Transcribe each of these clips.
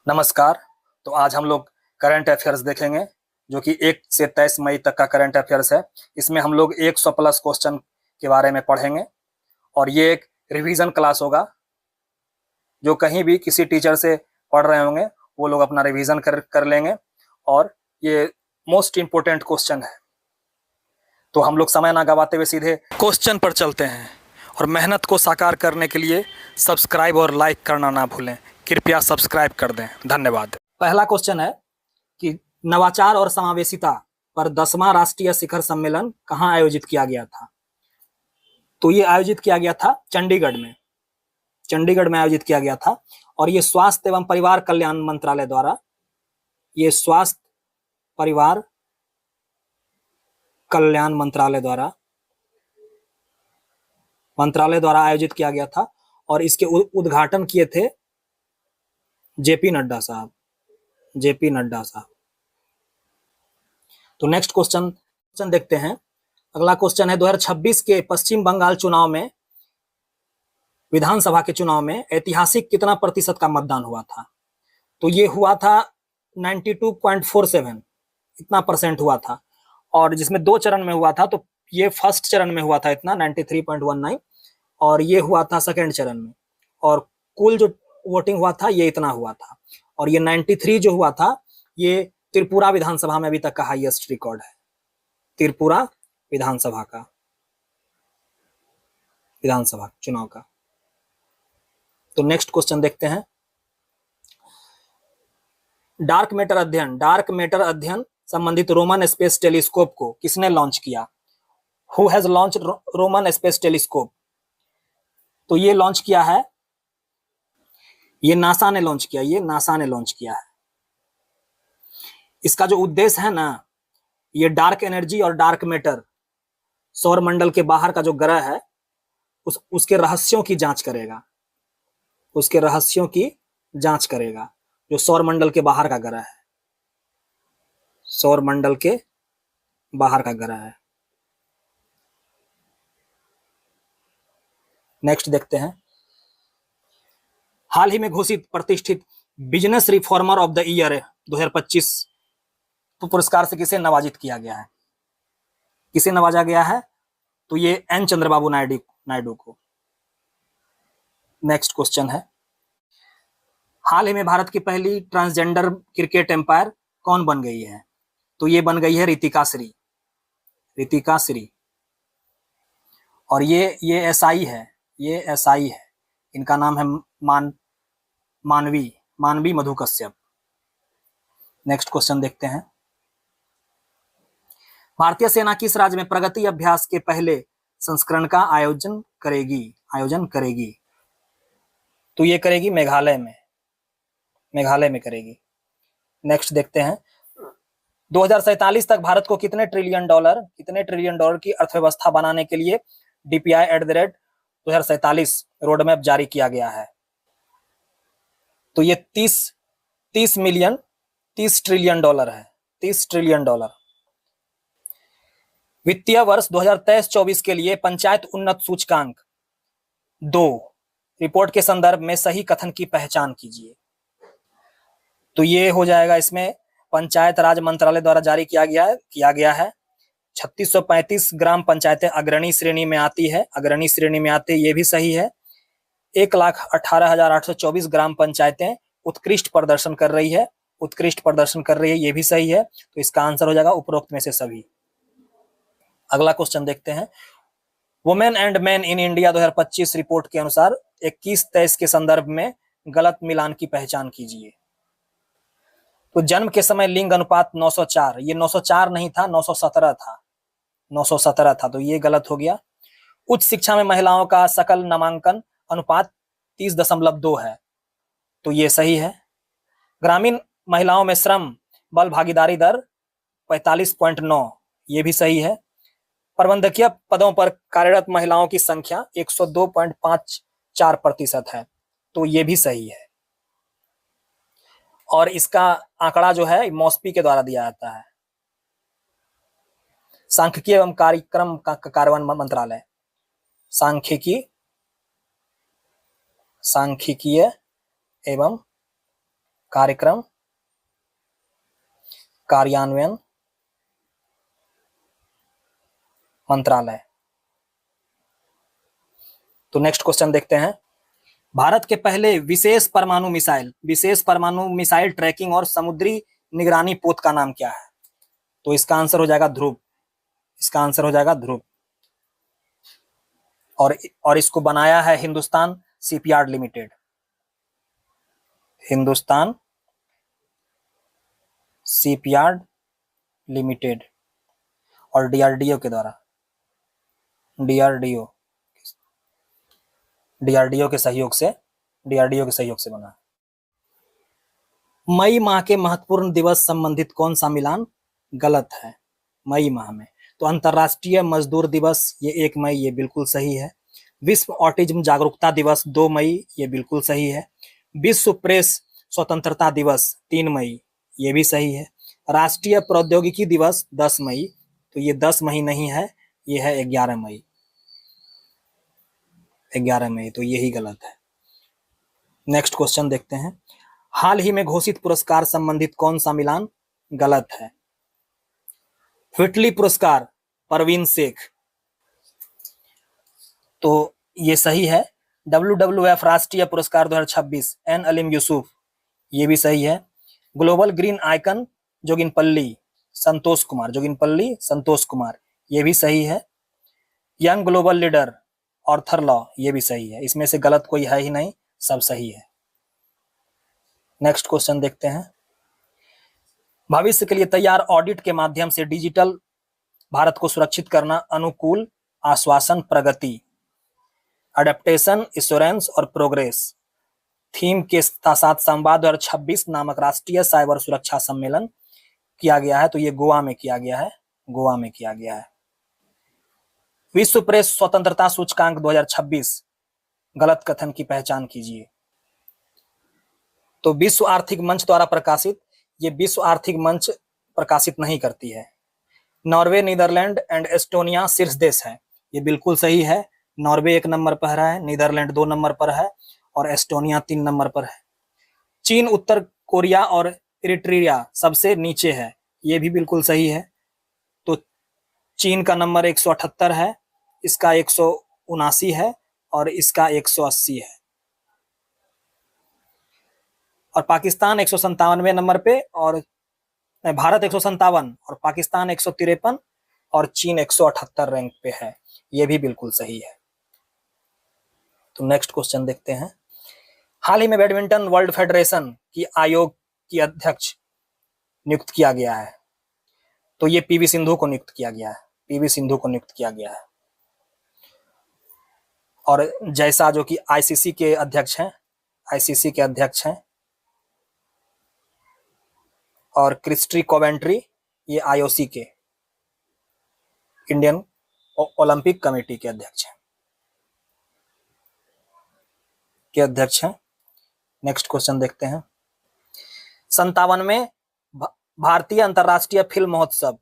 नमस्कार। तो आज हम लोग करंट अफेयर्स देखेंगे जो कि 1 से 23 मई तक का करंट अफेयर्स है। इसमें हम लोग 100 प्लस क्वेश्चन के बारे में पढ़ेंगे और ये एक रिवीजन क्लास होगा। जो कहीं भी किसी टीचर से पढ़ रहे होंगे वो लोग अपना रिवीजन कर लेंगे और ये मोस्ट इंपोर्टेंट क्वेश्चन है। तो हम लोग समय ना गवाते हुए सीधे क्वेश्चन पर चलते हैं और मेहनत को साकार करने के लिए सब्सक्राइब और लाइक करना ना भूलें। कृपया सब्सक्राइब कर दें। धन्यवाद। पहला क्वेश्चन है कि नवाचार और समावेशिता पर 10वां राष्ट्रीय शिखर सम्मेलन कहाँ आयोजित किया गया था? तो ये आयोजित किया गया था चंडीगढ़ में। चंडीगढ़ में आयोजित किया गया था और ये स्वास्थ्य एवं परिवार कल्याण मंत्रालय द्वारा स्वास्थ्य परिवार कल्याण मंत्रालय द्वारा आयोजित किया गया था और इसके उद्घाटन किए थे जेपी नड्डा साहब। तो नेक्स्ट क्वेश्चन देखते हैं। अगला क्वेश्चन है 2026 के पश्चिम बंगाल चुनाव में, विधानसभा के चुनाव में ऐतिहासिक कितना प्रतिशत का मतदान हुआ था? तो ये हुआ था 92.47, इतना परसेंट हुआ था। और जिसमें 2 चरण में हुआ था, तो ये फर्स्ट चरण में हुआ था इतना 93.19 और ये हुआ था सेकेंड चरण में। और कुल जो वोटिंग हुआ था ये इतना हुआ था। और ये 93 जो हुआ था ये त्रिपुरा विधानसभा में अभी तक का हाईएस्ट रिकॉर्ड है। त्रिपुरा विधानसभा चुनाव का। तो नेक्स्ट क्वेश्चन देखते हैं। डार्क मैटर अध्ययन संबंधित रोमन स्पेस टेलीस्कोप को किसने लॉन्च किया? Who has launch Roman space telescope? तो ये लॉन्च किया है, ये नासा ने लॉन्च किया है। इसका जो उद्देश्य है ना, ये डार्क एनर्जी और डार्क मैटर, सौर मंडल के बाहर का जो ग्रह है उसके रहस्यों की जांच करेगा। जो सौर मंडल के बाहर का ग्रह है। नेक्स्ट देखते हैं। हाल ही में घोषित प्रतिष्ठित business reformer of the year 2025 पुरस्कार से किसे नवाजित किया गया है? किसे नवाजा गया है? तो ये एन चंद्रबाबू नायडू को। नेक्स्ट क्वेश्चन है। हाल ही में भारत की पहली ट्रांसजेंडर क्रिकेट एम्पायर कौन बन गई है? तो ये बन गई है रितिका श्री। और ये एसआई है। इनका नाम है मानवी मधु कश्यप। नेक्स्ट क्वेश्चन देखते हैं। भारतीय सेना किस राज्य में प्रगति अभ्यास के पहले संस्करण का आयोजन करेगी? तो ये करेगी मेघालय में करेगी। नेक्स्ट देखते हैं। 2047 तक भारत को कितने ट्रिलियन डॉलर की अर्थव्यवस्था बनाने के लिए DPI@2047 रोड मैप जारी किया गया है? तो ये 30 ट्रिलियन डॉलर है। 30 ट्रिलियन डॉलर। वित्तीय वर्ष 2023-24 के लिए पंचायत उन्नत सूचकांक 2 रिपोर्ट के संदर्भ में सही कथन की पहचान कीजिए। तो ये हो जाएगा, इसमें पंचायत राज मंत्रालय द्वारा जारी किया गया है। 3635 ग्राम पंचायतें अग्रणी श्रेणी में आती है, ये भी सही है। 1,18,824 ग्राम पंचायतें उत्कृष्ट प्रदर्शन कर रही है, ये भी सही है। तो इसका आंसर हो जाएगा उपरोक्त में से सभी। अगला क्वेश्चन देखते हैं। Women and man in India 2025 report के अनुसार 21-23 के संदर्भ में गलत मिलान की पहचान कीजिए। तो जन्म के समय लिंग अनुपात 904, ये 904 नहीं था, 917 था। तो ये गलत हो गया। उच्च शिक्षा में महिलाओं का सकल नामांकन अनुपात 30.2 है, तो ये सही है। ग्रामीण महिलाओं में श्रम बल भागीदारी दर 45.9, ये भी सही है। प्रबंधकीय पदों पर कार्यरत महिलाओं की संख्या 102.54% है, तो ये भी सही है। और इसका आंकड़ा जो है मॉस्पी के द्वारा दिया जाता है, सांख्यिकी एवं कार्यक्रम कार्यान्वयन मंत्रालय। सांख्यिकीय एवं कार्यक्रम कार्यान्वयन मंत्रालय। तो नेक्स्ट क्वेश्चन देखते हैं। भारत के पहले विशेष परमाणु मिसाइल ट्रैकिंग और समुद्री निगरानी पोत का नाम क्या है? तो इसका आंसर हो जाएगा ध्रुव। इसका आंसर हो जाएगा ध्रुव। और इसको बनाया है Hindustan shipyard limited. Hindustan shipyard limited और डीआरडीओ के द्वारा, डीआरडीओ के सहयोग से बना। मई माह के महत्वपूर्ण दिवस संबंधित कौन सा मिलान गलत है? मई माह में तो अंतर्राष्ट्रीय मजदूर दिवस ये 1 मई, ये बिल्कुल सही है। विश्व ऑटिज्म जागरूकता दिवस 2 मई, ये बिल्कुल सही है। विश्व प्रेस स्वतंत्रता दिवस 3 मई, ये भी सही है। राष्ट्रीय प्रौद्योगिकी दिवस 10 मई, तो ये 10 मई नहीं है, ये है 11 मई। 11 मई, तो यही गलत है। नेक्स्ट क्वेश्चन देखते हैं। हाल ही में घोषित पुरस्कार संबंधित कौन सा मिलान गलत है? व्हिटली पुरस्कार परवीन शेख, तो ये सही है। WWF राष्ट्रीय पुरस्कार 2026 एन अलीम यूसुफ, ये भी सही है। Global green icon Joginapally Santosh Kumar, ये भी सही है। Young global leader Arthur Law, ये भी सही है। इसमें से गलत कोई है ही नहीं, सब सही है। नेक्स्ट क्वेश्चन देखते हैं। भविष्य के लिए तैयार ऑडिट के माध्यम से डिजिटल भारत को सुरक्षित करना, अनुकूल, आश्वासन, प्रगति, अडेप्टेशन, एश्योरेंस और प्रोग्रेस थीम के साथ संवाद 2026 नामक राष्ट्रीय साइबर सुरक्षा सम्मेलन किया गया है। तो ये गोवा में किया गया है। विश्व प्रेस स्वतंत्रता सूचकांक 2026 गलत कथन की पहचान कीजिए। तो विश्व आर्थिक मंच द्वारा प्रकाशित, ये विश्व आर्थिक मंच प्रकाशित नहीं करती है। नॉर्वे, नीदरलैंड एंड एस्टोनिया शीर्ष देश है, ये बिल्कुल सही है। नॉर्वे 1 नंबर पर है, नीदरलैंड 2 नंबर पर है और एस्टोनिया 3 नंबर पर है। चीन, उत्तर कोरिया और इरिट्रिया सबसे नीचे है, ये भी बिल्कुल सही है। तो चीन का नंबर 178 है, इसका 179 है और इसका 180 है। और पाकिस्तान 197 नंबर पे, और भारत 157 और पाकिस्तान 153 और चीन 178 रैंक पे है, ये भी बिल्कुल सही है। तो नेक्स्ट क्वेश्चन देखते हैं। हाल ही में बैडमिंटन वर्ल्ड फेडरेशन की आयोग की अध्यक्ष नियुक्त किया गया है। तो ये पीवी सिंधु को नियुक्त किया गया है। और जैसा जो कि आईसीसी के अध्यक्ष हैं, और क्रिस्टी कोवेंट्री ये आईओसी के, इंडियन ओलंपिक कमेटी के अध्यक्ष हैं। नेक्स्ट क्वेश्चन देखते हैं। 57वें भारतीय अंतर्राष्ट्रीय फिल्म महोत्सव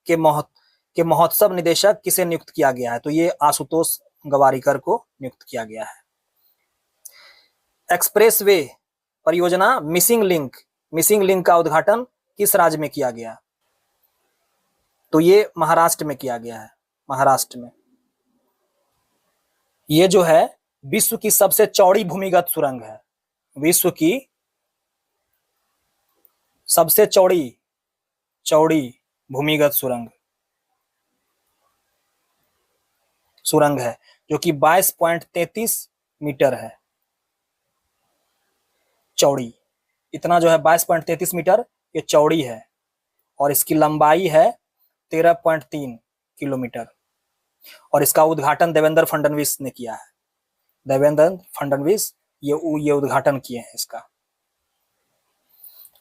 के महोत्सव निदेशक किसे नियुक्त किया गया है? तो ये आशुतोष गवारीकर को नियुक्त किया गया है। एक्सप्रेसवे परियोजना मिसिंग लिंक का उद्घाटन किस राज्य में किया गया? तो ये महाराष्ट्र में किया गया है। महाराष्ट्र में ये जो है विश्व की सबसे चौड़ी भूमिगत सुरंग है। विश्व की सबसे चौड़ी भूमिगत सुरंग है, जो कि 22.33 मीटर है चौड़ी। इतना जो है 22.33 मीटर ये चौड़ी है और इसकी लंबाई है 13.3 किलोमीटर। और इसका उद्घाटन देवेंद्र फडणवीस ने किया है। देवेंद्र फडणवीस ये उद्घाटन किए हैं इसका।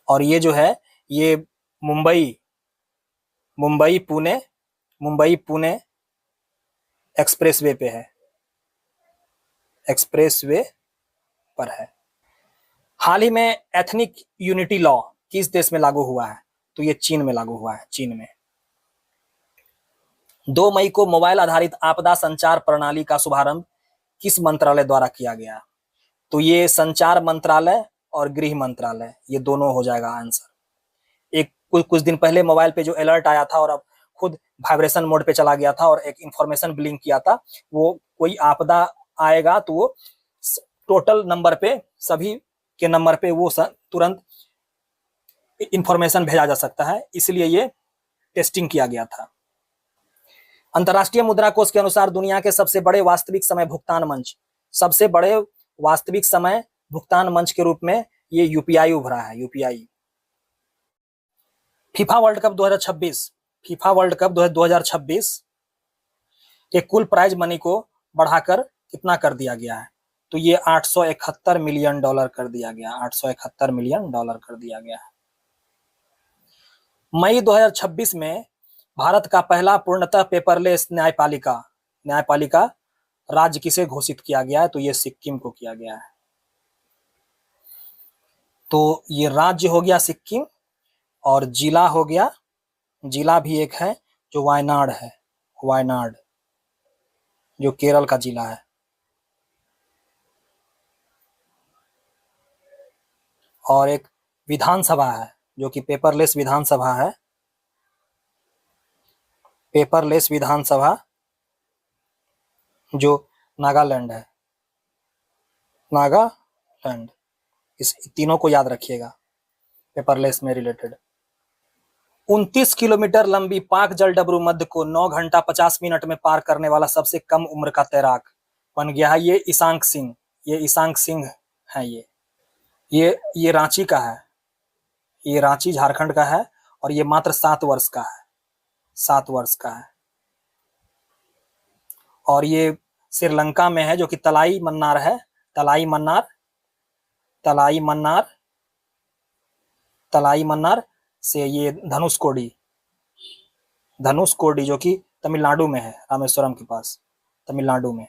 और ये जो है ये मुंबई पुणे एक्सप्रेसवे पे है, एक्सप्रेसवे पर है। हाल ही में एथनिक यूनिटी लॉ किस देश में लागू हुआ है? तो ये चीन में लागू हुआ है, चीन में। 2 मई को मोबाइल आधारित आपदा संचार प्रणाली का शुभारंभ किस मंत्रालय द्वारा किया गया? तो ये संचार मंत्रालय और गृह मंत्रालय, ये दोनों हो जाएगा आंसर। एक कुछ दिन पहले मोबाइल पे जो अलर्ट आया था और अब खुद वाइब्रेशन मोड पे चला गया था और एक इंफॉर्मेशन ब्लिंक किया था, वो कोई आपदा आएगा तो वो टोटल नंबर पे, सभी के नंबर पे वो तुरंत इंफॉर्मेशन भेजा जा सकता है, इसलिए ये टेस्टिंग किया गया था। अंतर्राष्ट्रीय मुद्रा कोष के अनुसार दुनिया के सबसे बड़े वास्तविक समय भुगतान मंच, सबसे बड़े वास्तविक समय भुगतान मंच के रूप में ये यूपीआई उभरा है, UPI. FIFA world cup 2026, FIFA world cup 2026 के कुल प्राइज मनी को बढ़ाकर कितना कर दिया गया है? तो ये $871 मिलियन कर दिया गया, $871 मिलियन कर दिया गया है। मई 2026 में भारत का पहला पूर्णतः पेपरलेस न्यायपालिका राज्य किसे घोषित किया गया है? तो ये सिक्किम को किया गया है। तो ये राज्य हो गया सिक्किम और जिला हो गया, जिला भी एक है जो वायनाड है, वायनाड जो केरल का जिला है। और एक विधानसभा है जो कि पेपरलेस विधानसभा है, पेपरलेस विधानसभा जो नागालैंड है, नागालैंड। इस तीनों को याद रखिएगा पेपरलेस में रिलेटेड। 29 किलोमीटर लंबी पाक जलडबरू मध्य को 9 घंटा 50 मिनट में पार करने वाला सबसे कम उम्र का तैराक बन गया है ये ईशांक सिंह, ये ईशांक सिंह है। ये रांची का है, ये रांची झारखंड का है और ये मात्र 7 वर्ष का है, 7 वर्ष का है। और ये श्रीलंका में है जो कि तलाई मन्नार है, तलाई मन्नार से ये धनुषकोडी जो कि तमिलनाडु में है, रामेश्वरम के पास, तमिलनाडु में।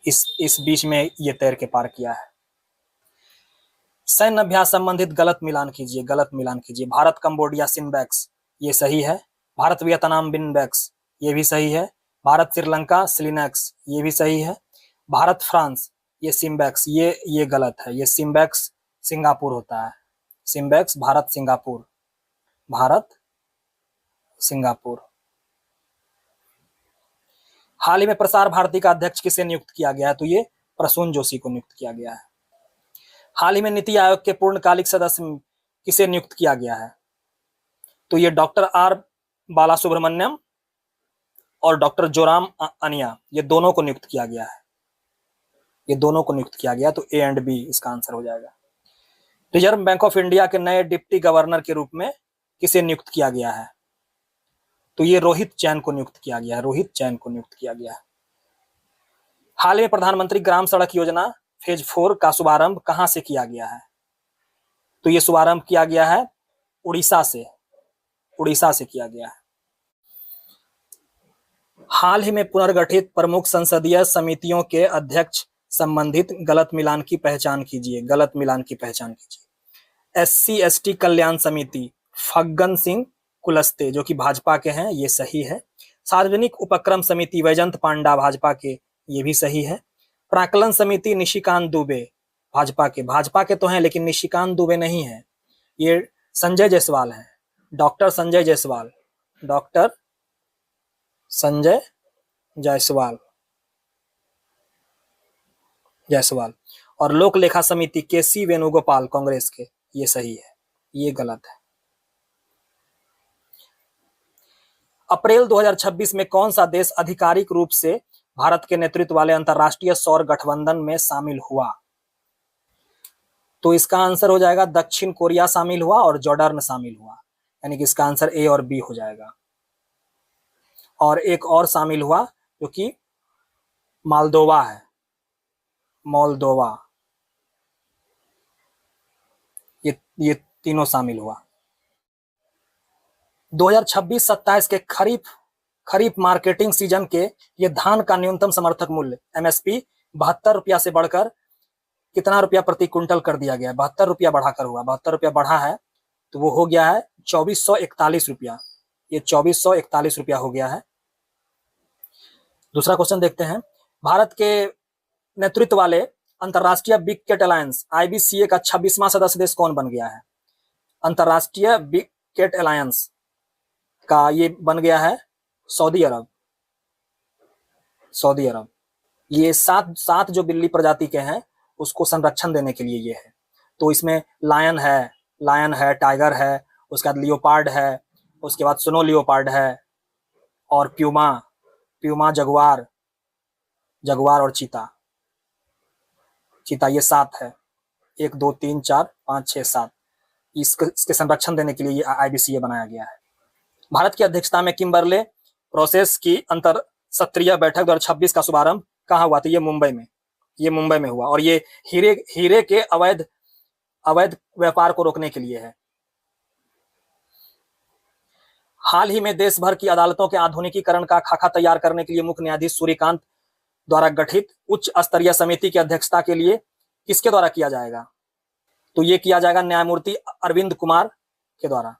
इस बीच में ये तैर के पार किया है। सैन्य अभ्यास संबंधित गलत मिलान कीजिए, गलत मिलान कीजिए। भारत कंबोडिया सिनबैक्स, ये सही है। भारत वियतनाम बिनबैक्स, ये भी सही है। भारत श्रीलंका सिलिनैक्स, ये भी सही है। भारत फ्रांस, ये सिम्बैक्स, ये गलत है। ये सिम्बैक्स सिंगापुर होता है, SIMBEX Bharat Singapore, Bharat Singapore. हाल ही में प्रसार भारती का अध्यक्ष किसे नियुक्त किया गया है? तो ये प्रसून जोशी को नियुक्त किया गया है। हाल ही में नीति आयोग के पूर्णकालिक सदस्य किसे नियुक्त किया गया है? तो ये डॉक्टर आर बालासुब्रमण्यम और डॉक्टर जोराम अनिया, ये दोनों को नियुक्त किया गया है, ये दोनों को नियुक्त किया गया। तो ए एंड बी इसका आंसर हो जाएगा। रिजर्व बैंक ऑफ इंडिया के नए डिप्टी गवर्नर के रूप में किसे नियुक्त किया गया है? तो ये रोहित जैन को नियुक्त किया गया है, रोहित जैन को नियुक्त किया गया है। हाल में प्रधानमंत्री ग्राम सड़क योजना फेज 4 का शुभारंभ कहां से किया गया है? तो ये शुभारंभ किया गया है उड़ीसा से, उड़ीसा से किया गया है। हाल ही में पुनर्गठित प्रमुख संसदीय समितियों के अध्यक्ष संबंधित गलत मिलान की पहचान कीजिए, गलत मिलान की पहचान कीजिए। SC ST कल्याण समिति फग्गन सिंह कुलस्ते जो कि भाजपा के हैं, ये सही है। सार्वजनिक उपक्रम समिति वैजंत पांडा भाजपा के, ये भी सही है। प्राक्कलन समिति निशिकांत दुबे भाजपा के तो हैं लेकिन निशिकांत दुबे नहीं है, ये संजय जायसवाल है, डॉक्टर संजय जायसवाल, डॉक्टर संजय जायसवाल। और लोक लेखा समिति KC वेणुगोपाल कांग्रेस के, ये सही है, ये गलत है। अप्रैल 2026 में कौन सा देश आधिकारिक रूप से भारत के नेतृत्व वाले अंतरराष्ट्रीय सौर गठबंधन में शामिल हुआ? तो इसका आंसर हो जाएगा दक्षिण कोरिया शामिल हुआ और जॉर्डन शामिल हुआ, यानी कि इसका आंसर A और B हो जाएगा। और एक और शामिल हुआ जो कि मोल्दोवा है, मोल्दोवा। ये तीनों शामिल हुआ। 2026-27 के खरीफ मार्केटिंग सीजन के ये धान का न्यूनतम समर्थक मूल्य MSP 72 रुपया से बढ़कर कितना रुपया प्रति क्विंटल कर दिया गया है? 72 रुपया बढ़ाकर हुआ, 72 रुपया बढ़ा है तो वो हो गया है 2441 रुपया, ये 2441 रुपया हो गया है। दूसरा क्वेश्चन देखते हैं। भारत के नेतृत्व वाले अंतरराष्ट्रीय बिग कैट अलायंस IBCA का 26वां सदस्य देश कौन बन गया है? अंतरराष्ट्रीय बिग कैट अलायंस का ये बन गया है सऊदी अरब। सऊदी अरब ये सात जो बिल्ली प्रजाति के हैं उसको संरक्षण देने के लिए ये है। तो इसमें लायन है, टाइगर है, उसके बाद लियोपार्ड है, उसके बाद स्नो लियोपार्ड है, और प्यूमा, जगुआर और चीता, ये 7 है। 1 2 3 4 5 6 7 इसके संरक्षण देने के लिए ये IBCA बनाया गया है। भारत की अध्यक्षता में किम्बरले प्रोसेस की अंतर सत्रीय बैठक 2026 का शुभारंभ कहाँ हुआ? तो ये मुंबई में हुआ, और ये हीरे के अवैध व्यापार को रोकने के लिए है। हाल ही में देश भर की अदालतों के आधुनिकीकरण का खाका तैयार करने के लिए मुख्य न्यायाधीश सूर्यकांत द्वारा गठित उच्च स्तरीय समिति की अध्यक्षता के लिए किसके द्वारा किया जाएगा? तो ये किया जाएगा न्यायमूर्ति अरविंद कुमार के द्वारा।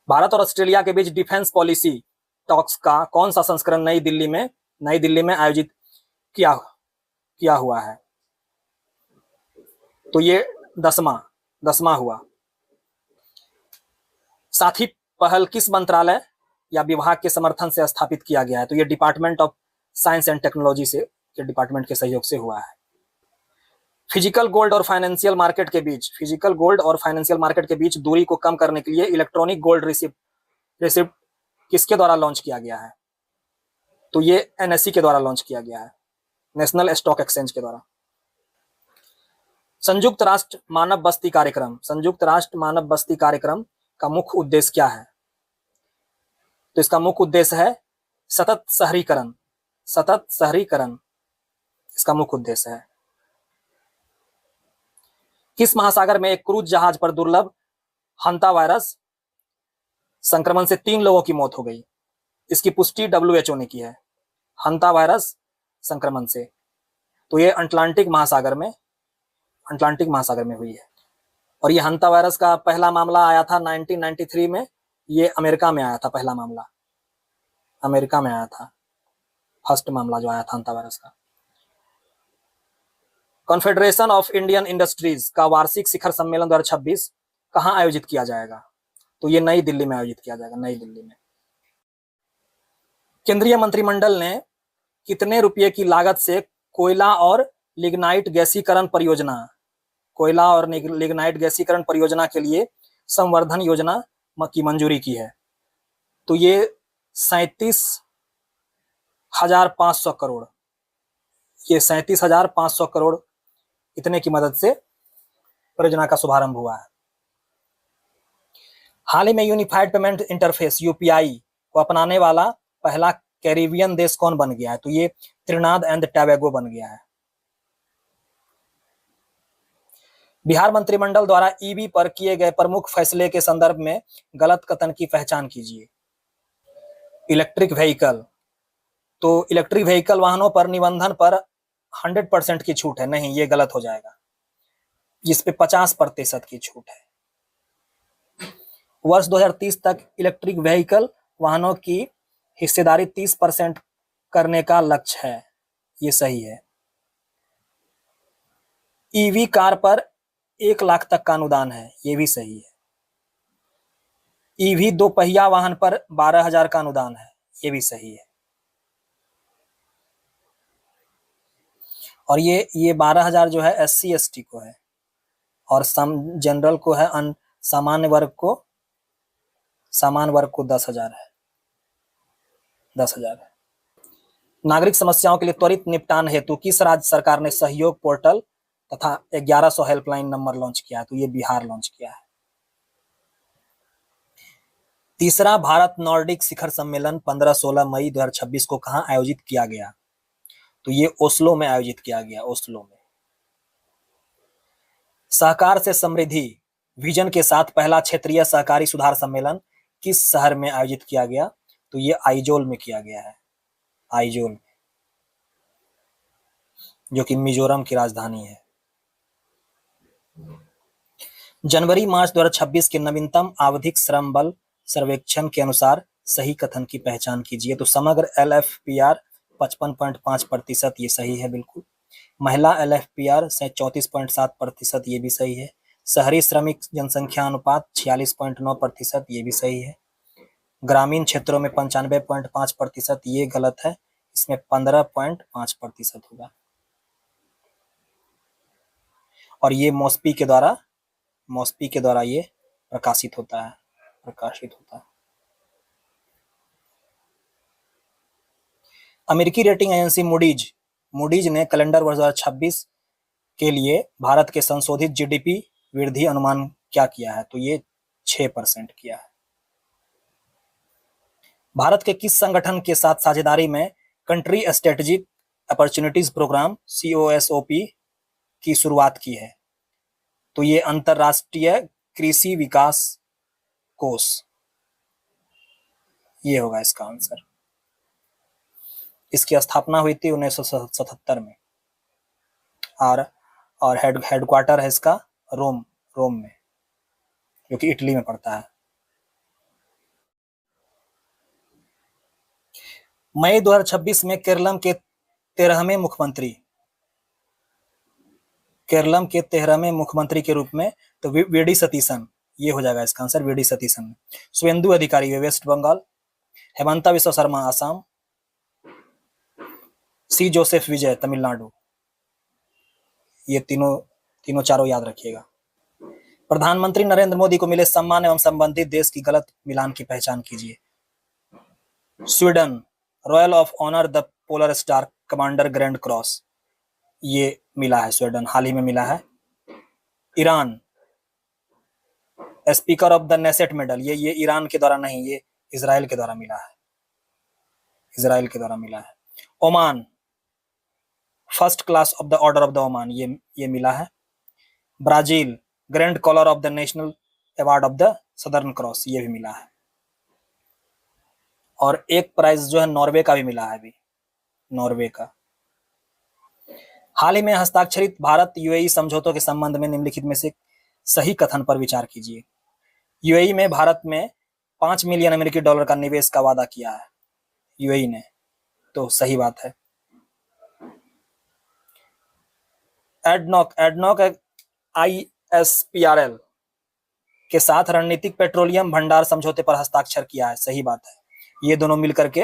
भारत और ऑस्ट्रेलिया के बीच डिफेंस पॉलिसी टॉक्स का कौन सा संस्करण नई दिल्ली में आयोजित किया हुआ है? तो ये 10वां हुआ। साथी पहल किस मंत्रालय या विभाग के समर्थन से स्थापित किया गया है? तो ये department of science and technology के डिपार्टमेंट के सहयोग से हुआ है। फिजिकल गोल्ड और फाइनेंशियल मार्केट के बीच दूरी को कम करने के लिए इलेक्ट्रॉनिक गोल्ड रिसिप्ट किसके द्वारा लॉन्च किया गया है? तो ये NSE के द्वारा लॉन्च किया गया है, नेशनल स्टॉक एक्सचेंज के द्वारा। संयुक्त राष्ट्र मानव बस्ती कार्यक्रम का मुख्य उद्देश्य क्या है? तो इसका मुख्य उद्देश्य है सतत शहरीकरण इसका मुख्य उद्देश्य है। किस महासागर में एक क्रूज जहाज पर दुर्लभ हंता वायरस संक्रमण से 3 लोगों की मौत हो गई? इसकी पुष्टि WHO ने की है, हंता वायरस संक्रमण से। तो ये अटलांटिक महासागर में हुई है। और ये हंता वायरस का पहला मामला आया था 1993 में। ये अमेरिका में आया था, पहला मामला अमेरिका में आया था, फर्स्ट मामला जो आया था हंता वायरस का। कॉन्फेडरेशन ऑफ इंडियन इंडस्ट्रीज का वार्षिक शिखर सम्मेलन 2026 कहां आयोजित किया जाएगा? तो ये नई दिल्ली में आयोजित किया जाएगा, नई दिल्ली में। केंद्रीय मंत्रिमंडल ने कितने रुपए की लागत से कोयला और लिग्नाइट गैसीकरण परियोजना के लिए संवर्धन योजना की मंजूरी की है? तो ये 37,500 करोड़, ये 37,500 करोड़ इतने की मदद से परियोजना का शुभारंभ हुआ है। हाल ही में यूनिफाइड पेमेंट इंटरफेस UPI को अपनाने वाला पहला कैरिबियन देश कौन बन गया है? तो ये त्रिनाद एंड टोबैगो बन गया है। बिहार मंत्रिमंडल द्वारा EV पर किए गए प्रमुख फैसले के संदर्भ में गलत कथन की पहचान कीजिए। इलेक्ट्रिक व्हीकल, तो इलेक्ट्रिक व्हीकल वाहनों पर निबंधन पर 100% की छूट है, नहीं, ये गलत हो जाएगा। इस पे 50% की छूट है। वर्ष 2030 तक इलेक्ट्रिक व्हीकल वाहनों की हिस्सेदारी 30% करने का लक्ष्य है, ये सही है। EV कार पर 1 लाख तक का अनुदान है, ये भी सही है। EV 2 पहिया वाहन पर 12,000 का अनुदान है, ये भी सही है। और ये 12,000 जो है SC ST को है, और जनरल को है, सामान्य वर्ग को 10,000 है, 10,000 है। नागरिक समस्याओं के लिए त्वरित निपटान हेतु किस राज्य सरकार ने सहयोग पोर्टल तथा 1100 हेल्पलाइन नंबर लॉन्च किया है? तो ये बिहार लॉन्च किया है। तीसरा भारत नॉर्डिक शिखर सम्मेलन 15-16 मई 2026 को कहां आयोजित किया गया? तो ये ओस्लो में आयोजित किया गया, ओस्लो में। सहकार से समृद्धि विजन के साथ पहला क्षेत्रीय सहकारी सुधार सम्मेलन किस शहर में आयोजित किया गया? तो ये आइजोल में किया गया है, आइजोल में, जो कि मिजोरम की राजधानी है। जनवरी-मार्च 2026 के नवीनतम आवधिक श्रम बल सर्वेक्षण के अनुसार सही कथन की पहचान कीजिए। तो समग्र LFPR 55.5%, ये सही है बिल्कुल। महिला LFPR से 34.7%, ये भी सही है। शहरी श्रमिक जनसंख्या अनुपात 46.9%, ये भी सही है। ग्रामीण क्षेत्रों में 95.5%, ये गलत है, इसमें 15.5% होगा। और ये मॉस्पी के द्वारा ये प्रकाशित होता है। अमेरिकी रेटिंग एजेंसी मूडीज ने कैलेंडर वर्ष 2026 के लिए भारत के संशोधित GDP वृद्धि अनुमान क्या किया है? तो ये 6% किया है। भारत के किस संगठन के साथ साझेदारी में country strategic opportunities programme COSOP की शुरुआत की है? तो ये अंतरराष्ट्रीय कृषि विकास कोष, ये होगा इसका आंसर। इसकी स्थापना हुई थी 1977 में और हेडक्वार्टर है इसका रोम में, जो कि इटली में पड़ता है। मई 2026 में केरलम के 13वें मुख्यमंत्री के रूप में तो VD सतीशन, ये हो जाएगा इसका आंसर, VD सतीशन। शुभेंदु अधिकारी वेस्ट बंगाल, हेमंता विश्व शर्मा आसाम, C जोसेफ विजय तमिलनाडु। ये तीनों चारों याद रखिएगा। प्रधानमंत्री नरेंद्र मोदी को मिले सम्मान एवं संबंधित देश की गलत मिलान की पहचान कीजिए। Sweden, royal of honour the polar star commander grand cross, ये मिला है स्वीडन, हाल ही में मिला है। Iran, speaker of the Knesset medal, ये ईरान के द्वारा नहीं, ये इजराइल के द्वारा मिला है। Oman, first class of the order of the Oman, ये मिला है। Brazil, grand collar of the national award of the southern cross, ये भी मिला है। और एक प्राइज जो है नॉर्वे का भी मिला है अभी, नॉर्वे का। हाल ही में हस्ताक्षरित भारत UAE समझौतों के संबंध में निम्नलिखित में से सही कथन पर विचार कीजिए। UAE में भारत में $5 मिलियन अमेरिकी डॉलर का निवेश का वादा किया है UAE ने, तो सही बात है। एडनॉक ISPRL के साथ रणनीतिक पेट्रोलियम भंडार समझौते पर हस्ताक्षर किया है, सही बात है। ये दोनों मिलकर के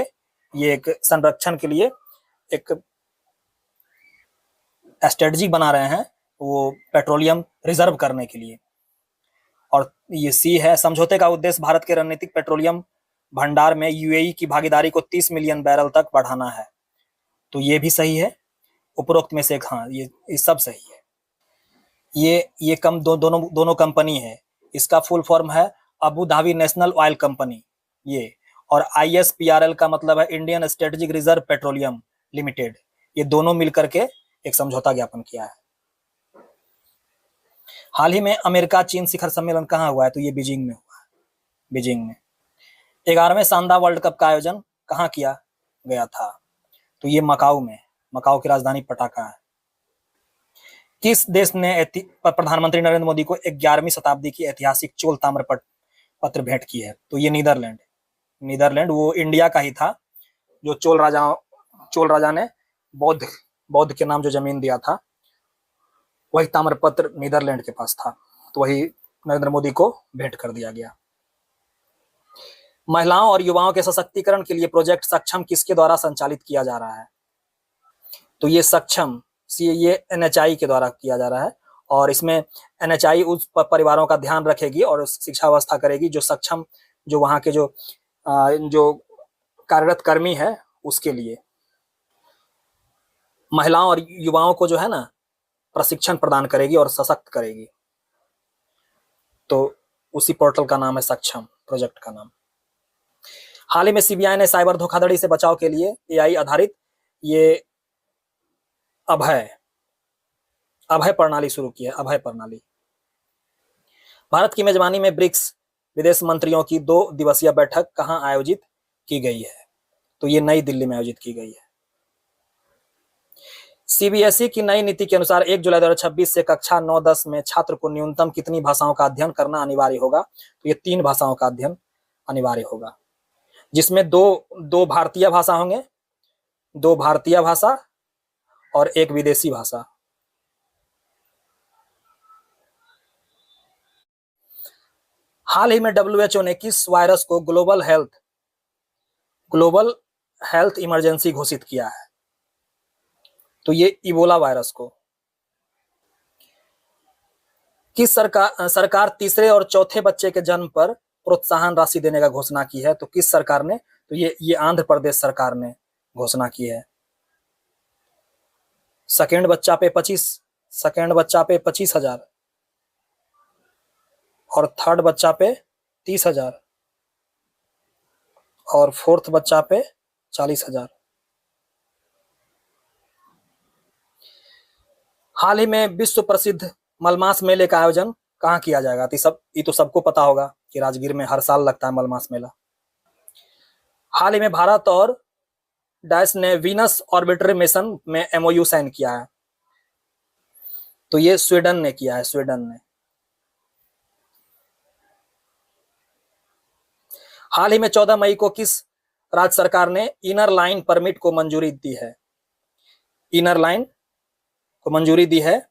ये एक संरक्षण के लिए एक स्ट्रेटजी बना रहे हैं, वो पेट्रोलियम रिजर्व करने के लिए। और ये C है, समझौते का उद्देश्य भारत के रणनीतिक पेट्रोलियम भंडार में UAE की भागीदारी को 30 मिलियन बैरल तक बढ़ाना है, तो ये भी सही है। उपरोक्त में से एक, हाँ, ये सब सही है। ये दोनों कंपनी है, इसका फुल फॉर्म है Abu Dhabi national oil company, ये, और ISPRL का मतलब है Indian strategic reserve petroleum limited. ये दोनों मिलकर के एक समझौता ज्ञापन किया है। हाल ही में अमेरिका चीन शिखर सम्मेलन कहाँ हुआ है? तो ये बीजिंग में हुआ है, बीजिंग में। 11वें शानदार वर्ल्ड कप का आयोजन कहाँ किया गया था? तो ये मकाऊ में, मकाऊ की राजधानी पटाका है। किस देश ने प्रधानमंत्री नरेंद्र मोदी को 11वीं शताब्दी की ऐतिहासिक चोल ताम्र पत्र भेंट की है? तो ये नीदरलैंड, वो इंडिया का ही था, जो चोल राजा ने बौद्ध के नाम जो जमीन दिया था, वही ताम्रपत्र नीदरलैंड के पास था, तो वही नरेंद्र मोदी को भेंट कर दिया गया। महिलाओं और युवाओं के सशक्तिकरण के लिए प्रोजेक्ट सक्षम किसके द्वारा संचालित किया जा रहा है? तो ये सक्षम ये NHI के द्वारा किया जा रहा है, और इसमें NHI उस परिवारों का ध्यान रखेगी और शिक्षा व्यवस्था करेगी जो सक्षम, जो वहाँ के जो कार्यरत कर्मी है उसके लिए। महिलाओं और युवाओं को जो है ना प्रशिक्षण प्रदान करेगी और सशक्त करेगी, तो उसी पोर्टल का नाम है सक्षम, प्रोजेक्ट का नाम। हाल ही में CBI ने साइबर धोखाधड़ी से बचाव के लिए AI आधारित ये अभय प्रणाली शुरू की है, अभय प्रणाली। भारत की मेजबानी में ब्रिक्स विदेश मंत्रियों की 2 दिवसीय बैठक कहां आयोजित की गई है? तो ये नई दिल्ली में आयोजित की गई है। CBSE की नई नीति के अनुसार 1 जुलाई 2026 से कक्षा 9-10 में छात्र को न्यूनतम कितनी भाषाओं का अध्ययन करना अनिवार्य होगा? तो ये 3 भाषाओं का अध्ययन अनिवार्य होगा, जिसमें दो भारतीय भाषा होंगे, 2 भारतीय भाषा और एक विदेशी भाषा। हाल ही में डब्ल्यूएचओ ने किस वायरस को ग्लोबल हेल्थ इमरजेंसी घोषित किया है? तो ये इबोला वायरस को। किस सरकार तीसरे और चौथे बच्चे के जन्म पर प्रोत्साहन राशि देने का घोषणा की है? तो किस सरकार ने? तो ये आंध्र प्रदेश सरकार ने घोषणा की है। सेकेंड बच्चा पे 25,000 और थर्ड बच्चा पे 30,000 और फोर्थ बच्चा पे 40,000। हाल ही में विश्व प्रसिद्ध मलमास मेले का आयोजन कहाँ किया जाएगा? ये तो सबको पता होगा कि राजगीर में हर साल लगता है मलमास मेला। हाल ही में भारत और डैश ने वीनस ऑर्बिटर मिशन में एमओयू साइन किया है। तो ये स्वीडन ने किया है, स्वीडन ने। हाल ही में 14 मई को किस राज्य सरकार ने इनर लाइन परमिट को मंजूरी दी है? इनर लाइन को मंजूरी दी है,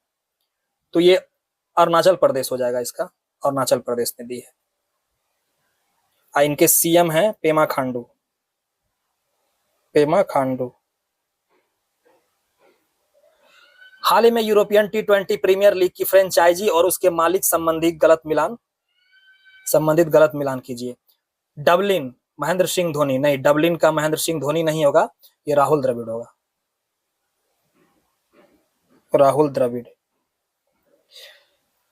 तो ये अरुणाचल प्रदेश हो जाएगा इसका। अरुणाचल प्रदेश ने दी है। इनके सीएम हैं पेमा खांडू। हाल ही में यूरोपियन T20 प्रीमियर लीग की फ्रेंचाइजी और उसके मालिक संबंधित गलत मिलान कीजिए। डबलिन महेंद्र सिंह धोनी नहीं, डबलिन का महेंद्र सिंह धोनी नहीं होगा, ये राहुल द्रविड़ होगा। Rahul Dravid.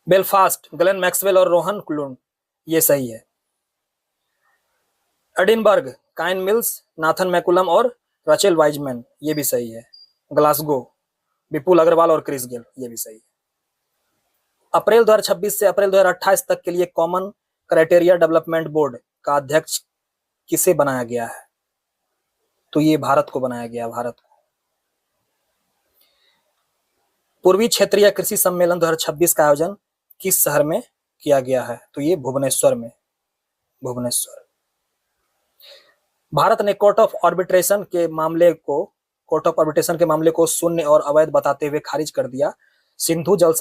Belfast Glenn Maxwell और रोहन क्लून, ये सही है। Edinburgh Kane Mills, Nathan McCullum और रचेल वाइजमैन, ये भी सही है। ग्लासगो विपुल अग्रवाल और क्रिस गेल, ये भी सही है। अप्रैल 2026 से अप्रैल 2028 तक के लिए कॉमन क्राइटेरिया डेवलपमेंट बोर्ड का अध्यक्ष किसे बनाया गया है? तो ये भारत को बनाया गया, भारत को। पूर्वी क्षेत्रीय कृषि सम्मेलन 2026 का आयोजन किस शहर में किया गया है? तो ये भुवनेश्वर में, भुवनेश्वर। भारत ने कोर्ट ऑफ आर्बिट्रेशन के मामले को शून्य और अवैध बताते हुए खारिज कर दिया। सिंधु जल